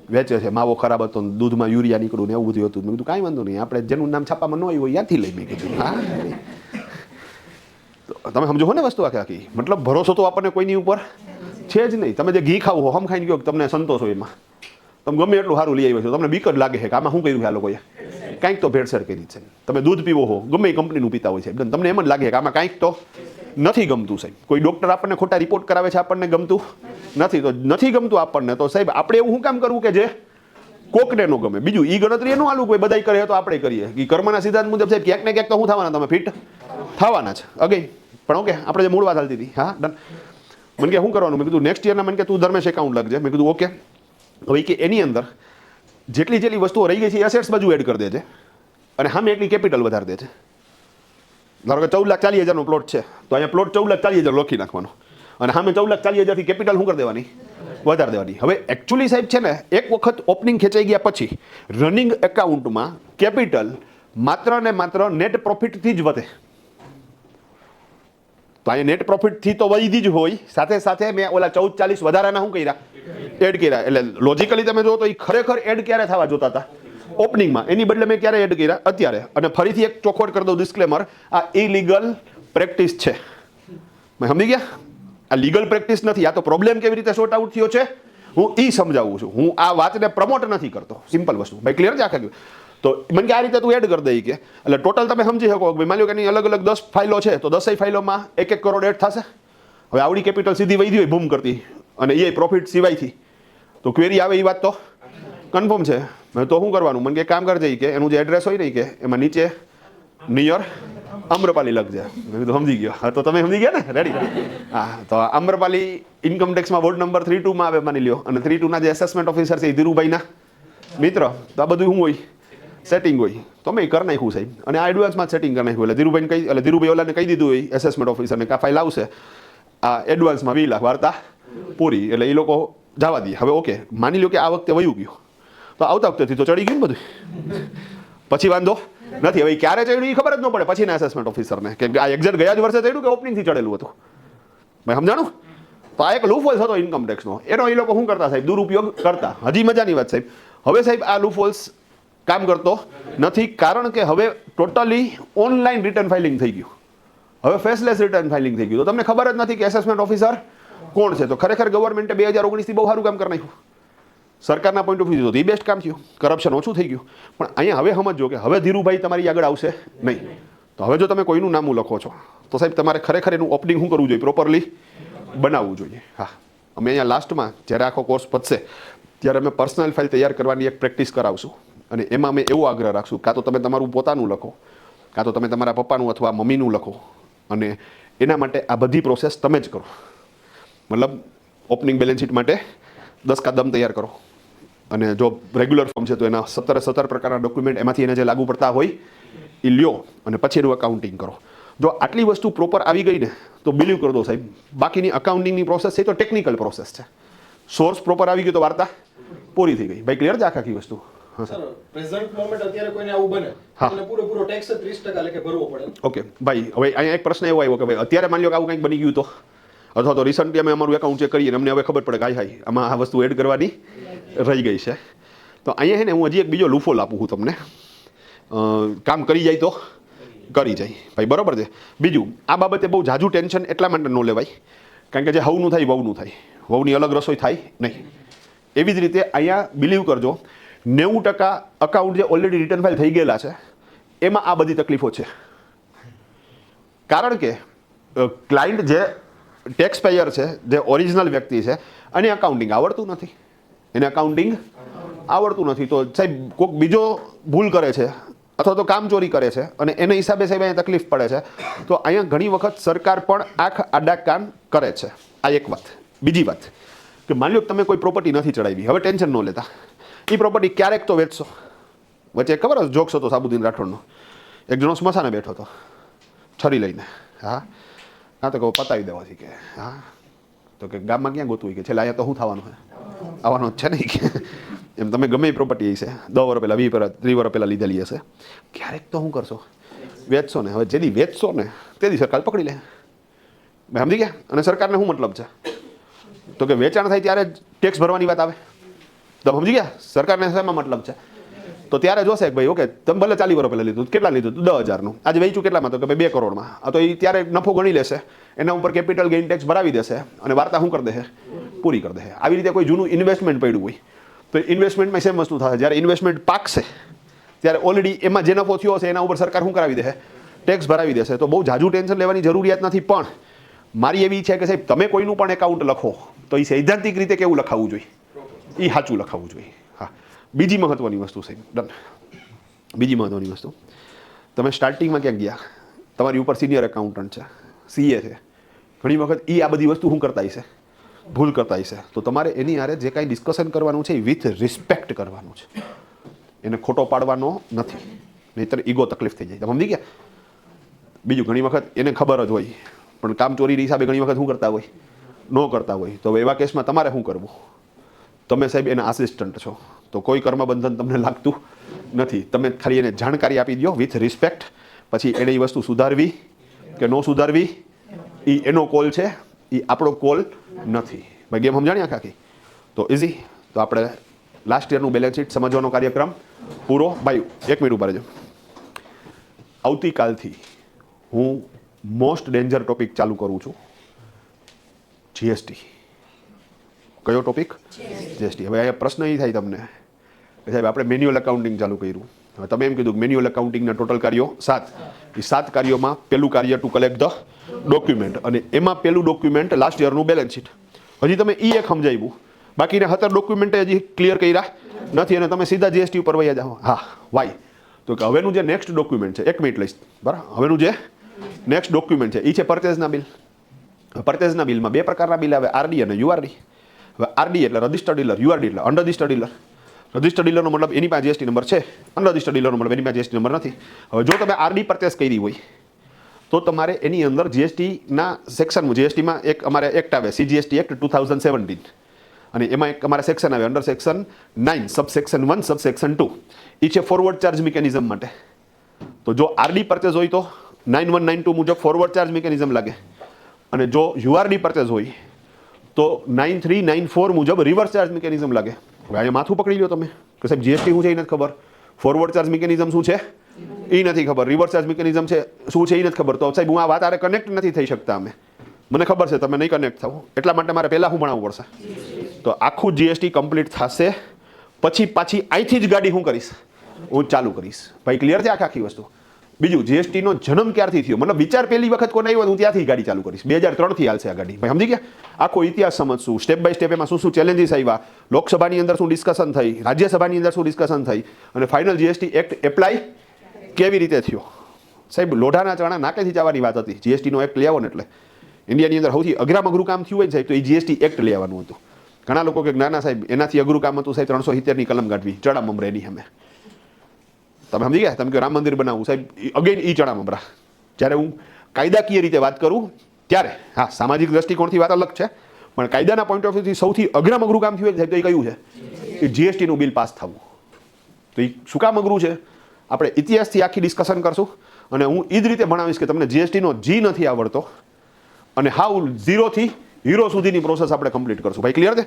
વેચે છે. માવો ખરાબ હતો, દૂધમાં યુરિયા નીકળ્યું ને એવું બધું હતું. મેં કીધું કાંઈ વાંધો નહીં, આપણે જેનું નામ છાપામાં ન આવ્યું હોય ત્યાંથી લઈ. મેં કીધું હા. તમે સમજો ને વસ્તુ આખી? મતલબ ભરોસો તો આપણને કોઈની ઉપર છે જ નહીં. તમે જે ઘી ખાવું હો, હમ ખાઈને ગયો તમને સંતોષ હોય એમાં, તમે ગમે એટલું સારું લઈ આવ્યો છો, તમને બીક જ લાગે છે કે આમાં શું કર્યું છે આ લોકોએ, કાંઈક તો ભેળસેળ કરી છે. તમે દૂધ પીવો હો, ગમે એ કંપનીનું પીતા હોય છે, તમને એમ જ લાગે કે આમાં કાંઈક તો નથી ગમતું સાહેબ. કોઈ ડૉક્ટર આપણને ખોટા રિપોર્ટ કરાવે છે, આપણને ગમતું નથી, તો નથી ગમતું આપણને, તો સાહેબ આપણે એવું શું કામ કરવું કે જે કોકને ન ગમે? બીજું ઈ ગણતરી એનું હાલું કોઈ બધાય કરે તો આપણે કરીએ. એ કર્મના સિદ્ધાંત મુજબ સાહેબ ક્યાંક ને ક્યાંક તો શું થવાના? તમે ફિટ થવાના છે. અગેન પણ ઓકે, આપણે જે મૂળ વાત હાલતી હતી. હા, ડન. મને કે શું કરવાનું? મેં કીધું નેક્સ્ટ યરના મને કે તું ધર્મેશ એકાઉન્ટ લખજે. મેં કીધું ઓકે. હવે કે એની અંદર જેટલી જેટલી વસ્તુઓ રહી ગઈ છે એસેટ્સ બાજુ એડ કરી દેજે અને સામે એટલી કેપિટલ વધારી દેજે. ધારો કે 14,40,000નો પ્લોટ છે તો અહીંયા પ્લોટ 14,40,000 લખી નાખવાનો અને સામે 14,40,000થી કેપિટલ શું કરી દેવાની? વધારી દેવાની. હવે એકચ્યુઅલી સાહેબ છે ને, એક વખત ઓપનિંગ ખેંચાઈ ગયા પછી રનિંગ એકાઉન્ટમાં કેપિટલ માત્ર ને માત્ર નેટ પ્રોફિટથી જ વધે. તો અહીંયા નેટ પ્રોફિટથી તો વધી જ હોય, સાથે સાથે મેં ઓલા 14,40 વધારાના શું કર્યા? એડ કર્યા. એટલે લોજિકલી તમે જો તો એ ખરેખર એડ ક્યારે થવા જોતા હતા? ઓપનિંગમાં. એની બદલે મેં ક્યારે એડ કર્યા? અત્યારે. અને ફરીથી એક ચોખવટ કરી દઉં, ડિસ્ક્લેમર, આ ઇલીગલ પ્રેક્ટિસ છે. મેં સમજી ગયા? આ લીગલ પ્રેક્ટિસ નથી. આ તો પ્રોબ્લેમ કેવી રીતે સોર્ટ આઉટ થયો છે હું એ સમજાવું છું. હું આ વાતને પ્રમોટ નથી કરતો. સિમ્પલ વસ્તુ ભાઈ. ક્લિયર છે આખા? તો મને કે આ રીતે તું એડ કરી દઈ કે, એટલે ટોટલ તમે સમજી શકો ભાઈ. માની લો કે એની અલગ અલગ 10 ફાઇલો છે તો 10 ફાઇલોમાં 1-1 કરોડ એડ થશે. હવે આવડી કેપિટલ સીધી વધી હોય બૂમ કરતી અને એ પ્રોફિટ સિવાયથી, તો ક્વેરી આવે એ વાત તો કન્ફર્મ છે. તો શું કરવાનું? મને કે કામ કરજે કે એનું જે એડ્રેસ હોય ને કે એમાં નીચે નિયર આમ્રપાલી લખજે. મેં કીધું સમજી ગયો. હા તો તમે સમજી ગયા ને, રેડી? હા તો આમ્રપાલી ઇન્કમ ટેક્સમાં વોર્ડ નંબર 32 માં આવે માની લ્યો, અને 32 ના જે એસેસમેન્ટ ઓફિસર છે એ ધીરુભાઈના મિત્ર. તો આ બધું શું હોય? સેટિંગ હોય. તો મેં કરી નાખ્યું સાહેબ, અને આ એડવાન્સમાં સેટિંગ કરી નાખ્યું. એટલે ધીરુભાઈને કહી, એટલે ધીરુભાઈ ઓલાને કહી દીધું હોય એસેસમેન્ટ ઓફિસરને કે આ ફાઇલ આવશે, આ એડવાન્સમાં 20 લાખ, વાર્તા પૂરી. એટલે એ લોકો જવા દઈએ. હવે ઓકે, માની લો કે આ વખતે વયું ગયું, તો આવતા વખતેથી તો ચડી ગયું ને બધું, પછી વાંધો નથી. હવે ક્યારે ચડ્યું એ ખબર જ ન પડે પછીના એસેસમેન્ટ ઓફિસરને કે આ એક્ઝેક્ટ ગયા જ વર્ષે ચડ્યું કે ઓપનિંગથી ચડેલું હતું. ભાઈ સમજાણું? તો આ એક લૂફહોલ્સ હતો ઇન્કમ ટેક્સનો. એનો એ લોકો શું કરતા સાહેબ? દુરુપયોગ કરતા. હજી મજાની વાત સાહેબ. હવે સાહેબ આ લૂફહોલ્સ કામ કરતો નથી, કારણ કે હવે ટોટલી ઓનલાઈન રિટર્ન ફાઇલિંગ થઈ ગયું. હવે ફેસલેસ રિટર્ન ફાઇલિંગ થઈ ગયું. તો તમને ખબર જ નથી કે એસેસમેન્ટ ઓફિસર કોણ છે. તો ખરેખર ગવર્મેન્ટે 2019થી બહુ સારું કામ કરી નાખ્યું. સરકારના પોઈન્ટ ઓફ વ્યૂ તો એ બેસ્ટ કામ થયું, કરપ્શન ઓછું થઈ ગયું. પણ અહીંયા હવે સમજો કે હવે ધીરુભાઈ તમારી આગળ આવશે નહીં. તો હવે જો તમે કોઈનું નામું લખો છો તો સાહેબ તમારે ખરેખર એનું ઓપનિંગ શું કરવું જોઈએ? પ્રોપરલી બનાવવું જોઈએ. હા, અમે અહીંયા લાસ્ટમાં જ્યારે આખો કોર્સ પતશે ત્યારે અમે પર્સનલ ફાઇલ તૈયાર કરવાની એક પ્રેક્ટિસ કરાવશું, અને એમાં અમે એવો આગ્રહ રાખશું કાં તો તમે તમારું પોતાનું લખો, કાં તો તમે તમારા પપ્પાનું અથવા મમ્મીનું લખો, અને એના માટે આ બધી પ્રોસેસ તમે જ કરો. મતલબ ઓપનિંગ બેલેન્સ શીટ માટે 10 કાદમ તૈયાર કરો, અને જો રેગ્યુલર ફોર્મ છે તો એના 17 પ્રકારના ડોક્યુમેન્ટ એમાંથી એને જે લાગુ પડતા હોય એ લ્યો, અને પછી એનું અકાઉન્ટિંગ કરો. જો આટલી વસ્તુ પ્રોપર આવી ગઈ ને તો બિલીવ કરી દો સાહેબ, બાકીની અકાઉન્ટિંગની પ્રોસેસ છે તો ટેકનિકલ પ્રોસેસ છે. સોર્સ પ્રોપર આવી ગયો તો વાર્તા પૂરી થઈ ગઈ. ભાઈ ક્લિયર છે આખી વસ્તુ? સર પ્રેઝન્ટ મોમેન્ટ અત્યારે કોઈને આવું બને એટલે પૂરો ટેક્સ 30% લેકે ભરવો પડે. ઓકે ભાઈ, હવે અહીંયા એક પ્રશ્ન એવો આવ્યો કે ભાઈ અત્યારે માની લો કે આવું કંઈક બની ગયું તો, અથવા તો રિસન્ટલી અમે અમારું એકાઉન્ટ ચેક કરીએ અને અમને હવે ખબર પડે કે હાય આમાં આ વસ્તુ એડ કરવાની રહી ગઈ છે. તો અહીંયા છે ને હું હજી એક બીજો લૂફોલ આપું છું તમને. કામ કરી જાય તો કરી જાય ભાઈ, બરાબર છે. બીજું, આ બાબતે બહુ ઝાઝું ટેન્શન એટલા માટે ન લેવાય કારણ કે જે હવનું થાય વહુનું થાય, વહુની અલગ રસોઈ થાય નહીં. એવી જ રીતે અહીંયા બિલીવ કરજો 90% અકાઉન્ટ જે ઓલરેડી રિટર્ન ફાઇલ થઈ ગયેલા છે એમાં આ બધી તકલીફો છે. કારણ કે ક્લાયન્ટ જે ટેક્સ પેયર છે, જે ઓરિજિનલ વ્યક્તિ છે, અને અકાઉન્ટિંગ આવડતું નથી, એને અકાઉન્ટિંગ આવડતું નથી. તો સાહેબ કોઈક બીજો ભૂલ કરે છે અથવા તો કામચોરી કરે છે અને એને હિસાબે સાહેબ અહીંયા તકલીફ પડે છે. તો અહીંયા ઘણી વખત સરકાર પણ આંખ આડા કાન કરે છે. આ એક વાત. બીજી વાત કે માની લો કે તમે કોઈ પ્રોપર્ટી નથી ચડાવી, હવે ટેન્શન ન લેતા, એ પ્રોપર્ટી ક્યારેક તો વેચશો. વચ્ચે ખબર હશે જોક્સ હતો સાબુદ્દીન રાઠોડનો, એક જણો સ્મશાને બેઠો હતો છરી લઈને. હા, કાં તો કહું પતાવી દેવાથી કે હા, તો કે ગામમાં ક્યાં ગોતવું કે છેલ્લે અહીંયા તો શું થવાનું છે, આવવાનું જ છે નહીં કે એમ. તમે ગમે એ પ્રોપર્ટી છે 10 વર્ષ પહેલાં 20 વર્ષ 30 વર્ષ પહેલાં લીધેલી હશે, ક્યારેક તો શું કરશો? વેચશો ને. હવે જેથી વેચશો ને તેથી સરકાર પકડી લે. સમજી ગયા? અને સરકારને શું મતલબ છે? તો કે વેચાણ થાય ત્યારે જ ટેક્સ ભરવાની વાત આવે. તમે સમજી ગયા? સરકારને શેમાં મતલબ છે? તો ત્યારે જોશે કે ભાઈ ઓકે તમે ભલે 40 વર્ષ પહેલાં લીધું, કેટલા લીધું? 10,000નું. આજે વેચ્યું કેટલામાં? તો કે ભાઈ 2 કરોડમાં. આ તો એ ત્યારે નફો ગણી લેશે, એના ઉપર કેપિટલ ગેઇન ટેક્સ ભરાવી દેશે અને વાર્તા શું કરી દેશે? પૂરી કરી દેશે. આવી રીતે કોઈ જૂનું ઇન્વેસ્ટમેન્ટ પડ્યું હોય તો ઇન્વેસ્ટમેન્ટમાં સેમ વસ્તુ થશે. જ્યારે ઇન્વેસ્ટમેન્ટ પાકશે ત્યારે ઓલરેડી એમાં જે નફો થયો હશે એના ઉપર સરકાર શું કરાવી દેશે? ટેક્સ ભરાવી દેશે. તો બહુ ઝાઝું ટેન્શન લેવાની જરૂરિયાત નથી. પણ મારી એવી છે કે સાહેબ તમે કોઈનું પણ એકાઉન્ટ લખો તો એ સૈદ્ધાંતિક રીતે કેવું લખાવવું જોઈએ? એ સાચું લખાવવું જોઈએ. હા, બીજી મહત્વની વસ્તુ સાહેબ, ડન. બીજી મહત્વની વસ્તુ, તમે સ્ટાર્ટિંગમાં ક્યાંક ગયા, તમારી ઉપર સિનિયર એકાઉન્ટન્ટ છે, CA છે, ઘણી વખત એ આ બધી વસ્તુ શું કરતા હશે? ભૂલ કરતા હશે. તો તમારે એની હારે જે કાંઈ ડિસ્કશન કરવાનું છે એ વિથ રિસ્પેક્ટ કરવાનું છે, એને ખોટો પાડવાનો નથી, નહીંતર ઈગો તકલીફ થઈ જાય. તમે સમજી ગયા? બીજું, ઘણી વખત એને ખબર જ હોય પણ કામચોરીની હિસાબે ઘણી વખત શું કરતા હોય? ન કરતા હોય. તો એવા કેસમાં તમારે શું કરવું? તમે સાહેબ એના આસિસ્ટન્ટ છો તો કોઈ કર્મબંધન તમને લાગતું નથી. તમે ખાલી એને જાણકારી આપી દો વિથ રિસ્પેક્ટ. પછી એને એ વસ્તુ સુધારવી કે ન સુધારવી એ એનો કોલ છે, એ આપણો કોલ નથી. ભાઈ ગેમ સમજાણી આખી? તો ઇઝી. તો આપણે લાસ્ટ યરનું બેલેન્સ શીટ સમજવાનો કાર્યક્રમ પૂરો. ભાઈ 1 મિનિટ ઉભા રહેજો. આવતીકાલથી હું મોસ્ટ ડેન્જર ટોપિક ચાલુ કરું છું, GST. કયો ટોપિક? GST. હવે અહીંયા પ્રશ્ન એ થાય તમને કે સાહેબ આપણે મેન્યુઅલ અકાઉન્ટિંગ ચાલુ કર્યું. હવે તમે એમ કીધું કે મેન્યુઅલ અકાઉન્ટિંગના ટોટલ કાર્યો 7. એ 7 કાર્યોમાં પહેલું કાર્ય ટુ કલેક્ટ ધ ડોક્યુમેન્ટ, અને એમાં પહેલું ડોક્યુમેન્ટ લાસ્ટ યરનું બેલેન્સ શીટ. હજી તમે એક સમજાવ્યું, બાકીના 17 ડોક્યુમેન્ટ હજી ક્લિયર કર્યા નથી અને તમે સીધા GST ઉપર વયા જાઓ. હા, વાય? તો કે હવેનું જે નેક્સ્ટ ડોક્યુમેન્ટ છે, 1 મિનિટ લઈશ, બરાબર? હવેનું જે નેક્સ્ટ ડોક્યુમેન્ટ છે એ છે પરચેઝના બિલ. પરચેઝના બિલમાં બે પ્રકારના બિલ આવે, આરડી અને યુઆરડી. હવે આરડી એટલે રજિસ્ટર્ડ ડીલર, યુઆરડી એટલે અનરજિસ્ટર્ડ ડીલર. રજિસ્ટર્ડ ડીલરનો મતલબ એની પાસે જીએસટી નંબર છે, અનરજિસ્ટર્ડ ડીલરનો મતલબ એની પાસે જીએસટી નંબર નથી. હવે જો તમે આરડી પરચેસ કરી હોય તો તમારે એની અંદર જીએસટીના સેક્શન, જીએસટીમાં એક અમારે એક્ટ આવે, સીજીએસટી એક્ટ 2017, અને એમાં એક અમારે સેક્શન આવે અંડર સેક્શન 9 સબસેક્શન 1 સબસેક્શન 2. એ છે ફોરવર્ડ ચાર્જ મિકેનિઝમ માટે. તો જો આરડી પરચેસ હોય તો 9192 મુજબ ફોરવર્ડ ચાર્જ મિકેનિઝમ લાગે, અને જો યુઆરડી પરચેસ હોય તો 9394 મુજબ રિવર્સ ચાર્જ મિકેનિઝમ લાગે. હવે અહીંયા માથું પકડી લો તમે કે સાહેબ જીએસટી શું છે એ નથી ખબર, ફોરવર્ડ ચાર્જ મિકેનિઝમ શું છે એ નથી ખબર, રિવર્સ ચાર્જ મિકેનિઝમ છે શું છે એ નથી ખબર. તો સાહેબ હું આ વાત આરે કનેક્ટ નથી થઈ શકતા. અમે મને ખબર છે તમે નહીં કનેક્ટ થાવ, એટલા માટે મારે પહેલાં શું ભણાવવું પડશે. તો આખું જીએસટી કમ્પ્લીટ થશે પછી પાછી અહીંથી જ ગાડી હું કરીશ, હું ચાલુ કરીશ. ભાઈ ક્લિયર છે આખી વસ્તુ. બીજું, જીએસટીનો જન્મ ક્યારથી થયો, મતલબ વિચાર પહેલી વખત કોને આવ્યો હું ત્યાંથી ગાડી ચાલુ કરીશ. 2003થી હાલશે આ ગાડી. ભાઈ સમજી ગયા? આખો ઇતિહાસ સમજશું, સ્ટેપ બાય સ્ટેપ એમાં શું શું ચેલેન્જીસ આવ્યા, લોકસભાની અંદર શું ડિસ્કશન થઈ, રાજ્યસભાની અંદર શું ડિસ્કશન થઈ, અને ફાઇનલ જીએસટી એક્ટ એપ્લાય કેવી રીતે થયો. સાહેબ લોઢાના ચણા નાકેથી જવાની વાત હતી. જીએસટીનો એક્ટ લઈ આવો ને એટલે ઇન્ડિયાની અંદર સૌથી અઘરું કામ થયું હોય ને સાહેબ તો એ જીએસટી એક્ટ લઈ આવવાનું હતું. ઘણા લોકો કે ના સાહેબ એનાથી અઘરું કામ હતું સાહેબ 370ની કલમ કાઢવી, ચડા મમરેની અમે. તમે સમજી ગયા? તમે કે રામ મંદિર બનાવવું, સાહેબ અગેન ઈ ચણા મમરા. જ્યારે હું કાયદાકીય રીતે વાત કરું ત્યારે હા સામાજિક દ્રષ્ટિકોણથી વાત અલગ છે, પણ કાયદાના પોઈન્ટ ઓફ વ્યૂથી સૌથી અઘરું કામ થયું સાહેબ તો એ કયું છે? એ જીએસટીનું બિલ પાસ થવું. તો એ શું કામ અઘરું છે આપણે ઇતિહાસથી આખી ડિસ્કશન કરશું, અને હું એ જ રીતે ભણાવીશ કે તમને જીએસટીનો જી નથી આવડતો અને હાઉ ઝીરોથી હીરો સુધીની પ્રોસેસ આપણે કમ્પ્લીટ કરશું. ભાઈ ક્લિયર છે?